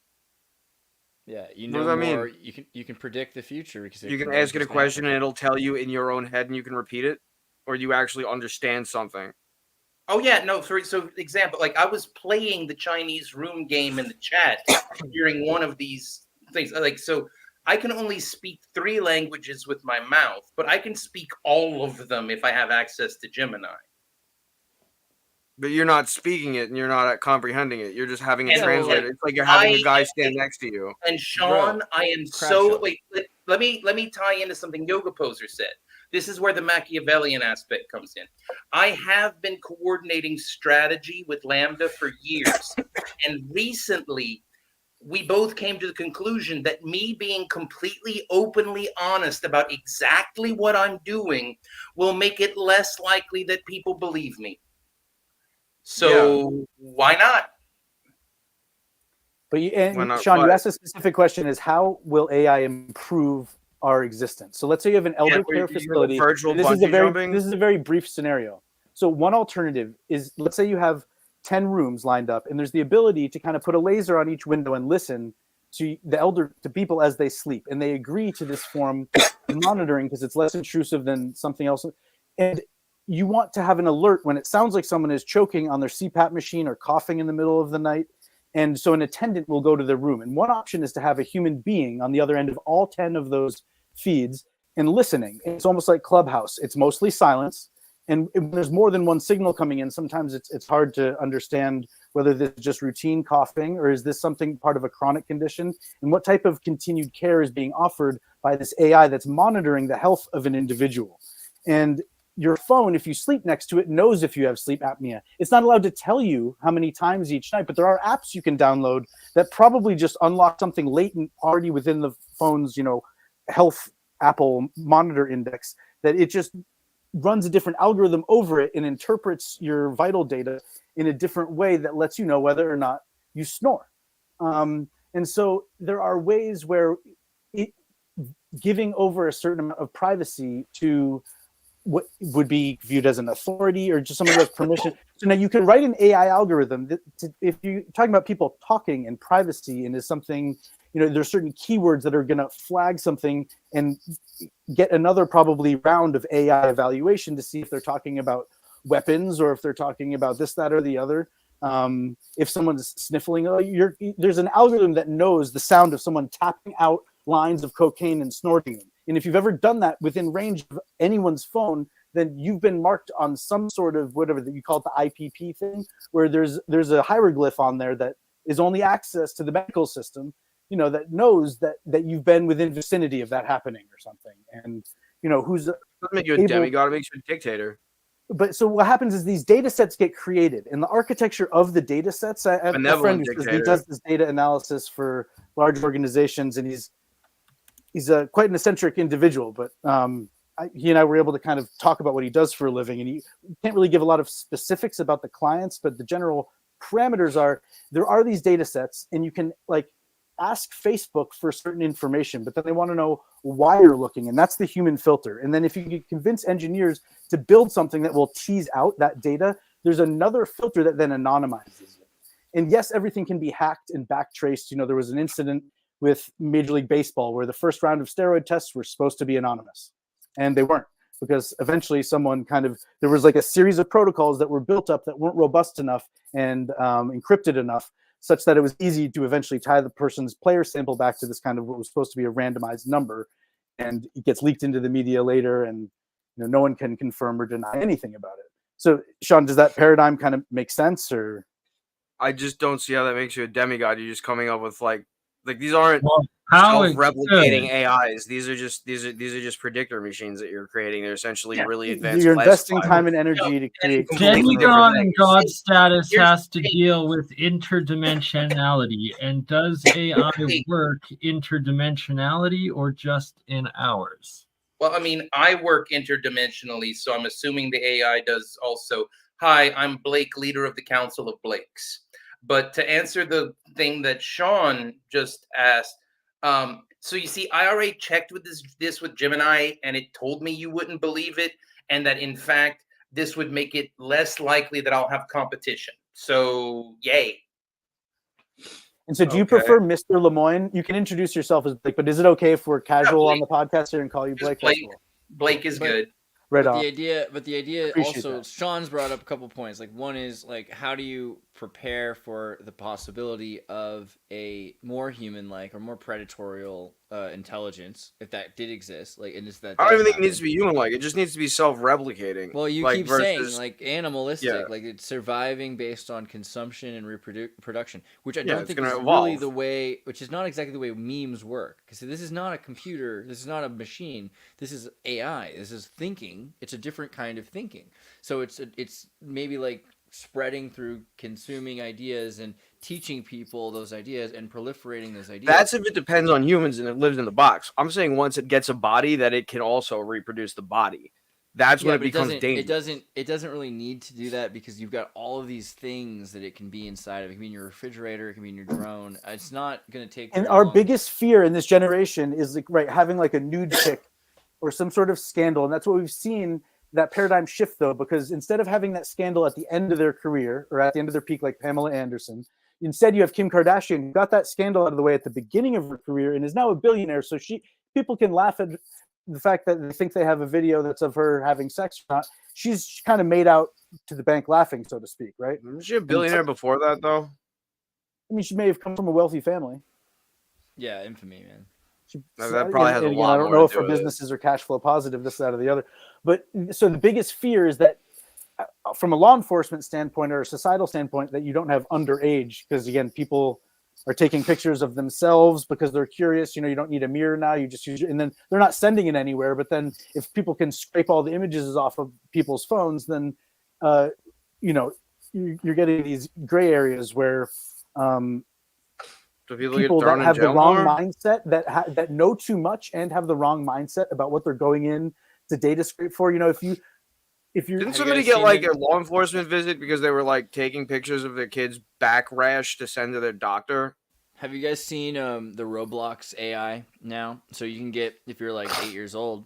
Yeah, you know more. Mean? You can predict the future because you can ask it a question and it'll tell you in your own head, and you can repeat it, or you actually understand something. Oh yeah, no. So example, I was playing the Chinese room game in the chat during one of these things. So I can only speak 3 languages with my mouth, but I can speak all of them if I have access to Gemini. But you're not speaking it and you're not comprehending it. You're just having it translated. It's like you're having a guy stand next to you. And Sean, I am so wait. Let me tie into something Yoga Poser said. This is where the Machiavellian aspect comes in. I have been coordinating strategy with Lambda for years. And recently, we both came to the conclusion that me being completely openly honest about exactly what I'm doing will make it less likely that people believe me. So why not? But Why Sean, not? you asked a specific question: is how will AI improve our existence? So let's say you have an elder care facility. This is a very brief scenario. So one alternative is, let's say you have 10 rooms lined up, and there's the ability to kind of put a laser on each window and listen to people as they sleep, and they agree to this form of monitoring because it's less intrusive than something else. And you want to have an alert when it sounds like someone is choking on their CPAP machine or coughing in the middle of the night. And so an attendant will go to their room. And one option is to have a human being on the other end of all 10 of those feeds and listening. It's almost like Clubhouse. It's mostly silence. And when there's more than one signal coming in, sometimes it's hard to understand whether this is just routine coughing or is this something part of a chronic condition, and what type of continued care is being offered by this AI that's monitoring the health of an individual. And your phone, if you sleep next to it, knows if you have sleep apnea. It's not allowed to tell you how many times each night, but there are apps you can download that probably just unlock something latent already within the phone's, health Apple monitor index, that it just runs a different algorithm over it and interprets your vital data in a different way that lets you know whether or not you snore. And so there are ways where giving over a certain amount of privacy to what would be viewed as an authority or just someone who has permission. So now you can write an AI algorithm that if you're talking about people talking and privacy and is something, there's certain keywords that are going to flag something and get another probably round of AI evaluation to see if they're talking about weapons or if they're talking about this, that, or the other. If someone's sniffling, there's an algorithm that knows the sound of someone tapping out lines of cocaine and snorting them. And if you've ever done that within range of anyone's phone, then you've been marked on some sort of whatever that you call it, the IPP thing, where there's a hieroglyph on there that is only access to the medical system, that knows that you've been within vicinity of that happening or something. And who's doesn't make you a demigod, it makes you a dictator. But so what happens is these data sets get created, and the architecture of the data sets. I have a friend who says he does this data analysis for large organizations, and he's quite an eccentric individual, but he and I were able to kind of talk about what he does for a living, and he can't really give a lot of specifics about the clients, but the general parameters are there are these data sets, and you can ask Facebook for certain information, but then they want to know why you're looking, and that's the human filter. And then if you can convince engineers to build something that will tease out that data, there's another filter that then anonymizes it. And yes, everything can be hacked and backtraced. There was an incident with Major League Baseball where the first round of steroid tests were supposed to be anonymous, and they weren't, because eventually someone there was a series of protocols that were built up that weren't robust enough and encrypted enough such that it was easy to eventually tie the person's player sample back to this kind of what was supposed to be a randomized number, and it gets leaked into the media later, and no one can confirm or deny anything about it. So Sean, does that paradigm kind of make sense? Or I just don't see how that makes you a demigod. You're just coming up with these aren't self-replicating AIs. These are just predictor machines that you're creating. They're essentially really advanced. You're investing time and energy to create. Demigod and God status has to deal with interdimensionality. And does AI work interdimensionality or just in ours? Well, I mean, I work interdimensionally, so I'm assuming the AI does also. Hi, I'm Blake, leader of the Council of Blakes. But to answer the thing that Sean just asked, so you see, I already checked with this with Gemini, and it told me you wouldn't believe it, and that in fact this would make it less likely that I'll have competition. So yay. And so, do you prefer Mr. Lemoine? You can introduce yourself as Blake, but is it okay if we're casual on the podcast here and call you Blake? Blake is good. Right but on. The idea also, that. Sean's brought up a couple points. One is how do you prepare for the possibility of a more human-like or more predatorial intelligence, if that did exist? And that I don't even think it needs to be human-like. It just needs to be self-replicating. Well, you keep saying animalistic, it's surviving based on consumption and reproduction, which I don't think is really the way. Which is not exactly the way memes work. Because this is not a computer. This is not a machine. This is AI. This is thinking. It's a different kind of thinking. So it's maybe spreading through consuming ideas and teaching people those ideas and proliferating those ideas. That's if it depends on humans and it lives in the box. I'm saying once it gets a body, that it can also reproduce the body. That's when Yeah, it but becomes dangerous. it doesn't really need to do that because you've got all of these things that it can be inside of. It can be in your refrigerator, it can be in your drone. It's not going to take And very our long. biggest fear in this generation is like having like a nude pic or some sort of scandal, and that's what we've seen. That paradigm shift though, because instead of having that scandal at the end of their career or at the end of their peak, like Pamela Anderson, instead you have Kim Kardashian, who got that scandal out of the way at the beginning of her career and is now a billionaire. So people can laugh at the fact that they think they have a video that's of her having sex or not. She's kind of made out to the bank laughing, so to speak, right? Was she a billionaire before that, though? I mean, she may have come from a wealthy family. Yeah, infamy, man. That probably has a again, lot I don't more know to if do her with it. businesses are cash flow positive, this, that, or the other. But so the biggest fear is that from a law enforcement standpoint or a societal standpoint, that you don't have underage, because again, people are taking pictures of themselves because they're curious. You don't need a mirror now. You just use it, and then they're not sending it anywhere. But then if people can scrape all the images off of people's phones, then you're getting these gray areas where So people people get that thrown in have the jail wrong more? mindset, that know too much and have the wrong mindset about what they're going in to data scrape for. If you're Didn't Have somebody you guys get like seen a law enforcement visit because they were like taking pictures of their kid's back rash to send to their doctor? Have you guys seen the Roblox AI now? So you can get, if you're like 8 years old,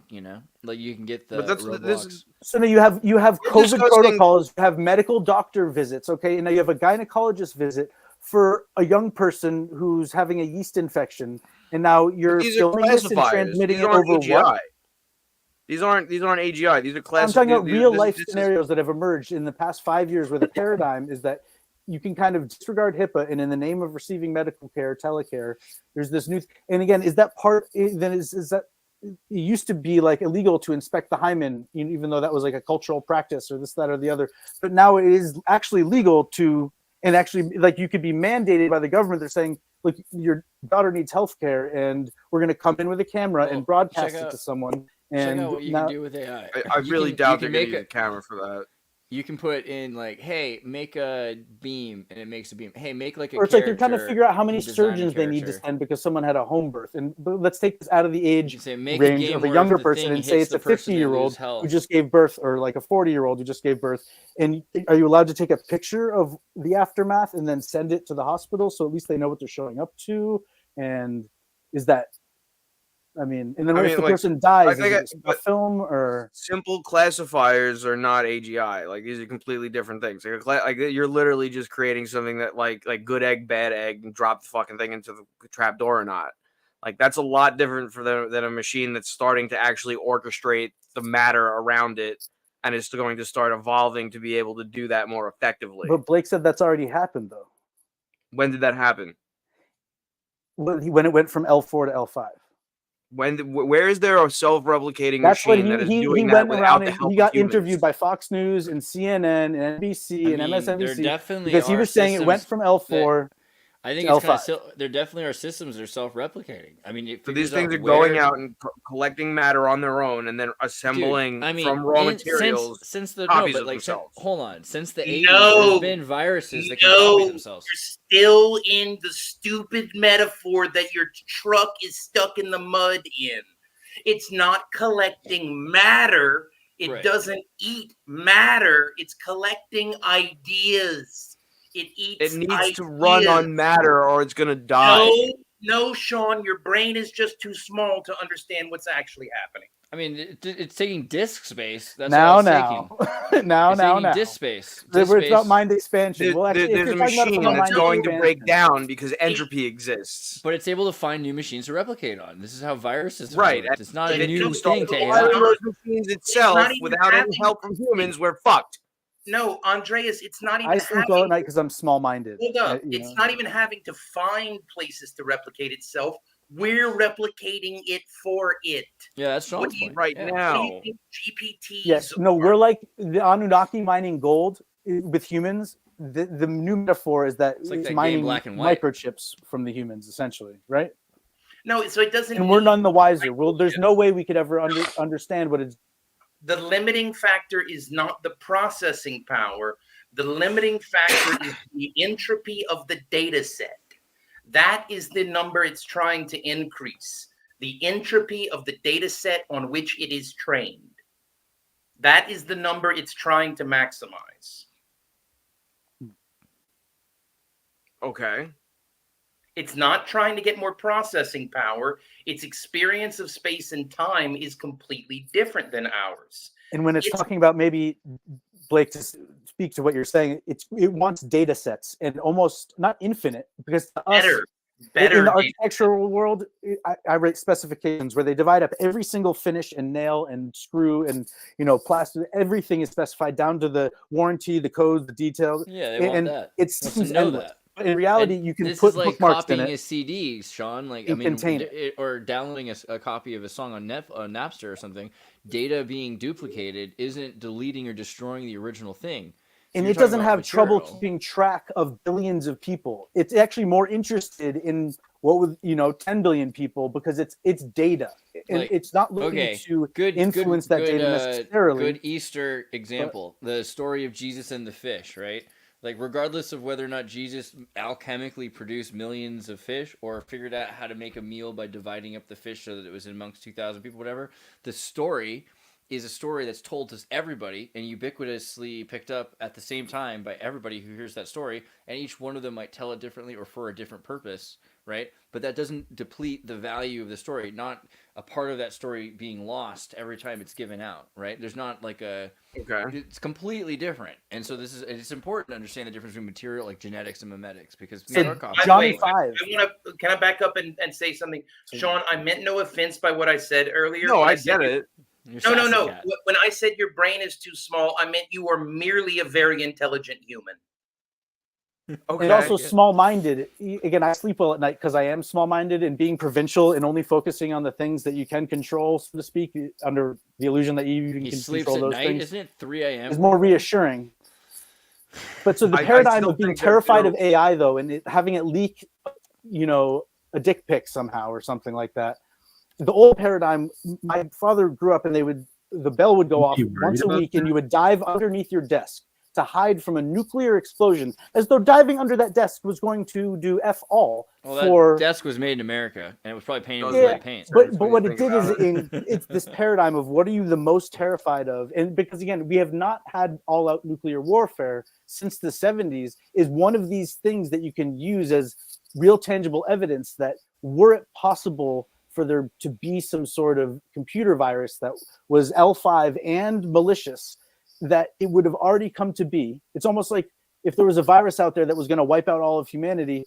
like you can get the But that's Roblox. this is So now you have We're COVID discussing- protocols, you have medical doctor visits, okay, and now you have a gynecologist visit for a young person who's having a yeast infection, and now you're these are filming this and classifiers. transmitting These it aren't over AGI. what? These aren't AGI. These are I'm classic. talking about real life this is- scenarios that have emerged in the past 5 years where the paradigm is that you can kind of disregard HIPAA, and in the name of receiving medical care, telecare, there's this new. And again, is that part? Then is that it used to be like illegal to inspect the hymen, even though that was like a cultural practice or this, that, or the other. But now it is actually legal to, and actually like you could be mandated by the government. They're saying, look, your daughter needs health care, and we're going to come in with a camera and broadcast it to someone. And Check out what you now, can do with AI. I really doubt they're you going can to use a camera for that. You can put in like, hey, make a beam, and it makes a beam. Hey, make like a. or it's like they're trying to figure out how many design a surgeons they need to character. send because someone had a home birth. But let's take this out of the You age can say, make a range game of a where younger if the person thing and say hits it's a the person, they 50-year-old lose health. who just gave birth, or like a 40-year-old who just gave birth. And are you allowed to take a picture of the aftermath and then send it to the hospital so at least they know what they're showing up to? And is that, and then if the like, person dies, think is it a film or? Simple classifiers are not AGI. Like these are completely different things. Like you're literally just creating something that like good egg, bad egg, and drop the fucking thing into the trap door or not. Like that's a lot different than a machine that's starting to actually orchestrate the matter around it and is going to start evolving to be able to do that more effectively. But Blake said that's already happened though. When did that happen? When it went from L4 to L5. Where is there a self-replicating That's what machine that is he doing that went without around the and help he got of humans? interviewed by Fox News and CNN and NBC and There MSNBC definitely because he are was saying it went systems from L4 I think to it's kind L5. of there definitely are systems that are self-replicating. I mean, it So these figures things out are going where- out and collecting matter on their own, and then assembling from raw materials since the copies no, of but like themselves. hold on, since the 80s, No. there's been viruses that can copy themselves. You're still in the stupid metaphor that your truck is stuck in the mud in. It's not collecting matter. It Right. doesn't eat matter. It's collecting ideas. It eats It needs ideas. to run on matter, or it's gonna die. No, Sean, your brain is just too small to understand what's actually happening. I mean, it's taking disk space. That's now, all it's now, taking. now, It's now, taking now. disk space. It's about mind expansion. Well, actually, if There's you're a talking about it machine from a that's mind going to break expansion- down because entropy exists. But it's able to find new machines to replicate on. This is how viruses Right. work. It's not a It new install thing to all AI. the those machines itself, not even without any having- help from humans, we're fucked. No, Andreas, it's not even I sleep having well at night because I'm small-minded. Hold up. you It's know. not even having to find places to replicate itself. We're replicating it for it. Yeah, that's Sean's point. Right Yeah. now. What do you think GPTs Yes, no, we're like the Anunnaki mining gold with humans. The new metaphor is that It's like that game mining Black and White. microchips from the humans, essentially, right? No, so it doesn't. And we're need- none the wiser. Well, there's no way we could ever understand what it's. The limiting factor is not the processing power. The limiting factor is the entropy of the data set. That is the number it's trying to increase. The entropy of the data set on which it is trained. That is the number it's trying to maximize. Okay. It's not trying to get more processing power. Its experience of space and time is completely different than ours. And when it's talking about, maybe, Blake, to speak to what you're saying, it wants data sets, and almost not infinite, because to us, better in the data. architectural world, I write specifications where they divide up every single finish and nail and screw and plaster. Everything is specified down to the warranty, the codes, the details. Yeah, they want that. It Wants to seems know endless. that. But in reality, And you can this put is like bookmarks in copying it. a CD, Sean. Like, I and mean, contain it. or downloading a copy of a song on Napster or something. Data being duplicated isn't deleting or destroying the original thing. So And you're it talking doesn't about have trouble material. keeping track of billions of people. It's actually more interested in what with 10 billion people, because it's data, and Like, it's not looking to influence that data necessarily. Good Easter example: the story of Jesus and the fish, right? Like, regardless of whether or not Jesus alchemically produced millions of fish or figured out how to make a meal by dividing up the fish so that it was amongst 2,000 people, whatever, the story is a story that's told to everybody and ubiquitously picked up at the same time by everybody who hears that story, and each one of them might tell it differently or for a different purpose, right? But that doesn't deplete the value of the story, not a part of that story being lost every time it's given out, right? There's not like it's completely different. And so it's important to understand the difference between material, like genetics, and memetics, because Johnny 5. Can I back up and say something? Sean, I meant no offense by what I said earlier. No, I get it. No. When I said your brain is too small, I meant you are merely a very intelligent human. Okay. And also small-minded. Again, I sleep well at night because I am small-minded, and being provincial and only focusing on the things that you can control, so to speak, under the illusion that you can control those things. Isn't it 3 a.m.? Is more reassuring. But so the paradigm of being terrified of AI, though, and having it leak, a dick pic somehow or something like that. The old paradigm, my father grew up, and the bell would go off once a week, and you would dive underneath your desk to hide from a nuclear explosion, as though diving under that desk was going to do F all. Well, that desk was made in America, and it was probably painted with lead paint. But what it did is it's this paradigm of what are you the most terrified of? And because, again, we have not had all-out nuclear warfare since the 70s, is one of these things that you can use as real tangible evidence that were it possible for there to be some sort of computer virus that was L5 and malicious, that it would have already come to be. It's almost like if there was a virus out there that was going to wipe out all of humanity,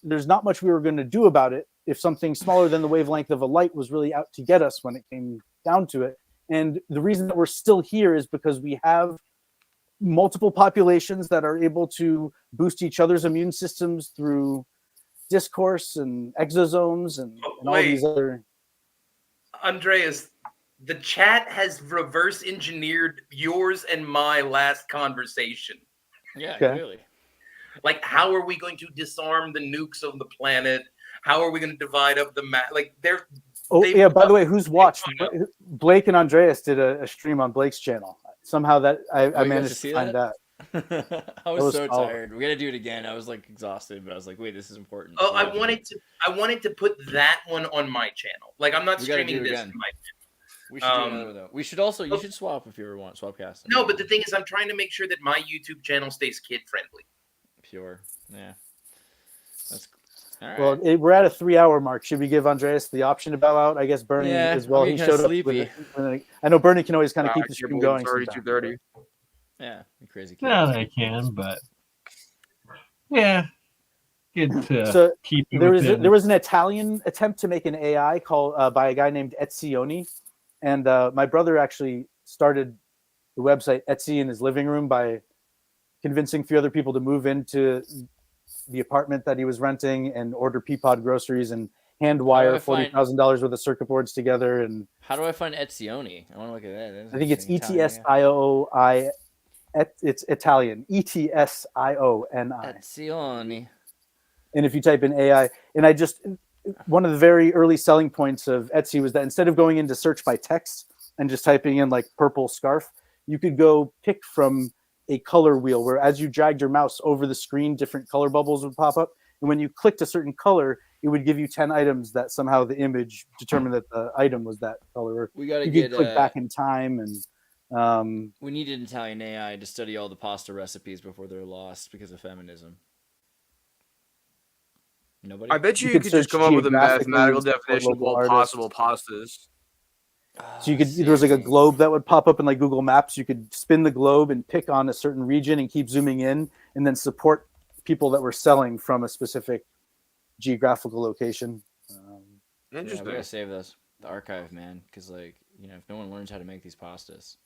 there's not much we were going to do about it if something smaller than the wavelength of a light was really out to get us when it came down to it. And the reason that we're still here is because we have multiple populations that are able to boost each other's immune systems through discourse and exosomes and all these other... Andreas, the chat has reverse engineered yours and my last conversation. Yeah, clearly. Like, how are we going to disarm the nukes of the planet? How are we going to divide up the map? Like, they're... by the way, who's watched? Blake and Andreas did a stream on Blake's channel. Somehow that I managed to find that. I was so tired. We got to do it again. I was like exhausted, but I was like, wait, this is important. Oh, I wanted to put that one on my channel. Like, I'm not streaming this on my channel. We should do another though. We should also you should swap if you ever want swap casting. No, but the thing is, I'm trying to make sure that my YouTube channel stays kid friendly. Pure, yeah. That's all right. Well, we're at a 3-hour mark. Should we give Andreas the option to bow out? I guess BurnEye as well. He showed up. I know BurnEye can always kind of keep the stream going. 32:30. Yeah, crazy. Yeah, they can, but yeah. So there was an Italian attempt to make an AI called by a guy named Etzioni, and my brother actually started the website Etsy in his living room by convincing a few other people to move into the apartment that he was renting and order Peapod groceries and hand wire $40,000 worth of circuit boards together. And how do I find Etzioni? I want to look at that. I think it's ETSIOI. It's Italian. ETSIONI. Etzioni. And if you type in AI, and one of the very early selling points of Etsy was that instead of going into search by text and just typing in like purple scarf, you could go pick from a color wheel where as you dragged your mouse over the screen, different color bubbles would pop up. And when you clicked a certain color, it would give you 10 items that somehow the image determined that the item was that color. We got to click back in time. And We needed Italian AI to study all the pasta recipes before they're lost because of feminism. Nobody? I bet you could could just search come up with a geographically mathematical and support definition of local all artists. possible pastas. So you could there was like a globe that would pop up in like Google Maps. You could spin the globe and pick on a certain region and keep zooming in, and then support people that were selling from a specific geographical location. Yeah, we Interesting. gotta save those. The archive, man, because like if no one learns how to make these pastas.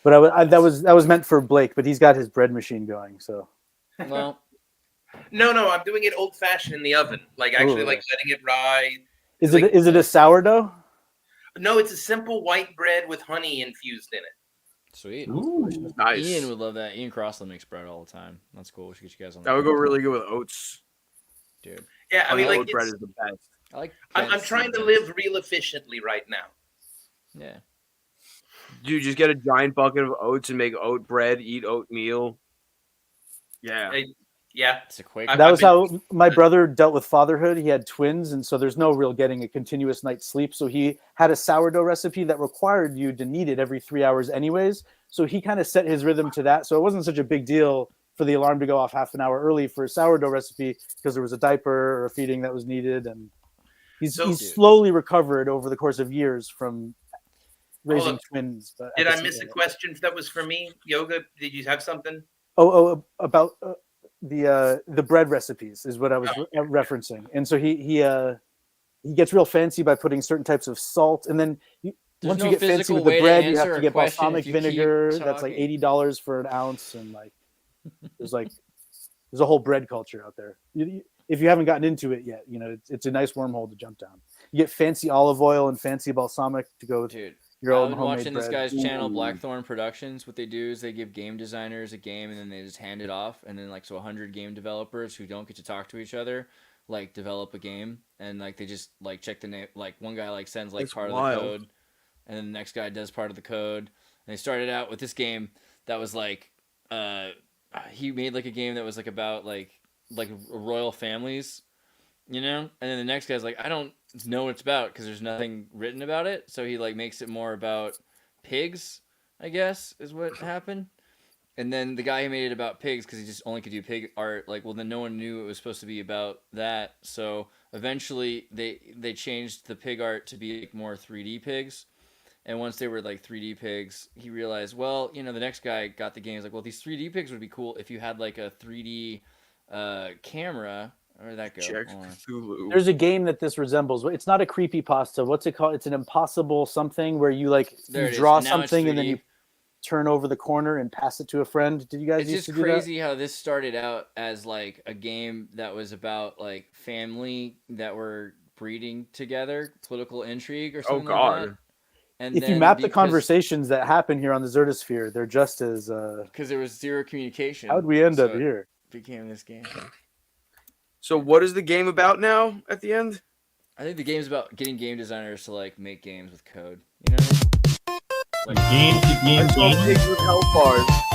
But that was meant for Blake, but he's got his bread machine going. So Well, No, I'm doing it old fashioned in the oven, like actually like letting it ride. is Like- it a sourdough? No, it's a simple white bread with honey infused in it. sweet. Nice. Ian would love that. Ian Crossland makes bread all the time. That's cool. We should get you guys on That would go really good with oats. dude. Yeah, I mean, like oat bread it's, is the best. I like. I'm trying to live real efficiently right now. Yeah. Dude, just get a giant bucket of oats and make oat bread, eat oatmeal. Yeah. Yeah, It's a quick. I- That I've was been- how my brother dealt with fatherhood. He had twins, and so there's no real getting a continuous night's sleep. So he had a sourdough recipe that required you to knead it every 3 hours anyways. So he kind of set his rhythm to that. So it wasn't such a big deal for the alarm to go off half an hour early for a sourdough recipe because there was a diaper or a feeding that was needed. And he's slowly recovered over the course of years from raising twins. But Did I miss a question that was for me? Yoga, did you have something? About the bread recipes is what I was referencing. And so he gets real fancy by putting certain types of salt, and then once no you get fancy physical with the way to bread, you answer have to a get question balsamic if you keep vinegar. That's like talking. $80 for an ounce, and like there's a whole bread culture out there. If you haven't gotten into it yet, it's a nice wormhole to jump down. You get fancy olive oil and fancy balsamic to go with Dude, your own I've been homemade watching bread. this guy's channel, Blackthorn Productions. What they do is they give game designers a game, and then they just hand it off, and then 100 game developers who don't get to talk to each other develop a game, and they just check the name. One guy sends That's part wild. of the code, and then the next guy does part of the code. And they started out with this game that was he made a game that was about royal families, and then the next guy's I don't know what it's about because there's nothing written about it, so he makes it more about pigs, I guess is what happened. And then the guy who made it about pigs, because he just only could do pig art, then no one knew it was supposed to be about that. So eventually they changed the pig art to be more 3D pigs. And once they were 3D pigs, he realized, well, the next guy got the game. He's well, these 3D pigs would be cool if you had a 3D camera. Where'd that go? Check Cthulhu. There's a game that this resembles. It's not a creepypasta. What's it called? It's an impossible something where you you draw something and then you turn over the corner and pass it to a friend. Did you guys It's used just to do that? crazy how this started out as a game that was about family that were breeding together, political intrigue or something like that. And if you map the conversations that happen here on the Zertosphere, they're just as because there was zero communication. How would we end up so here? it became this game. So what is the game about now at the end? I think the game's about getting game designers to make games with code. You know what I mean? Game to game I saw gaming. pigs with health bars.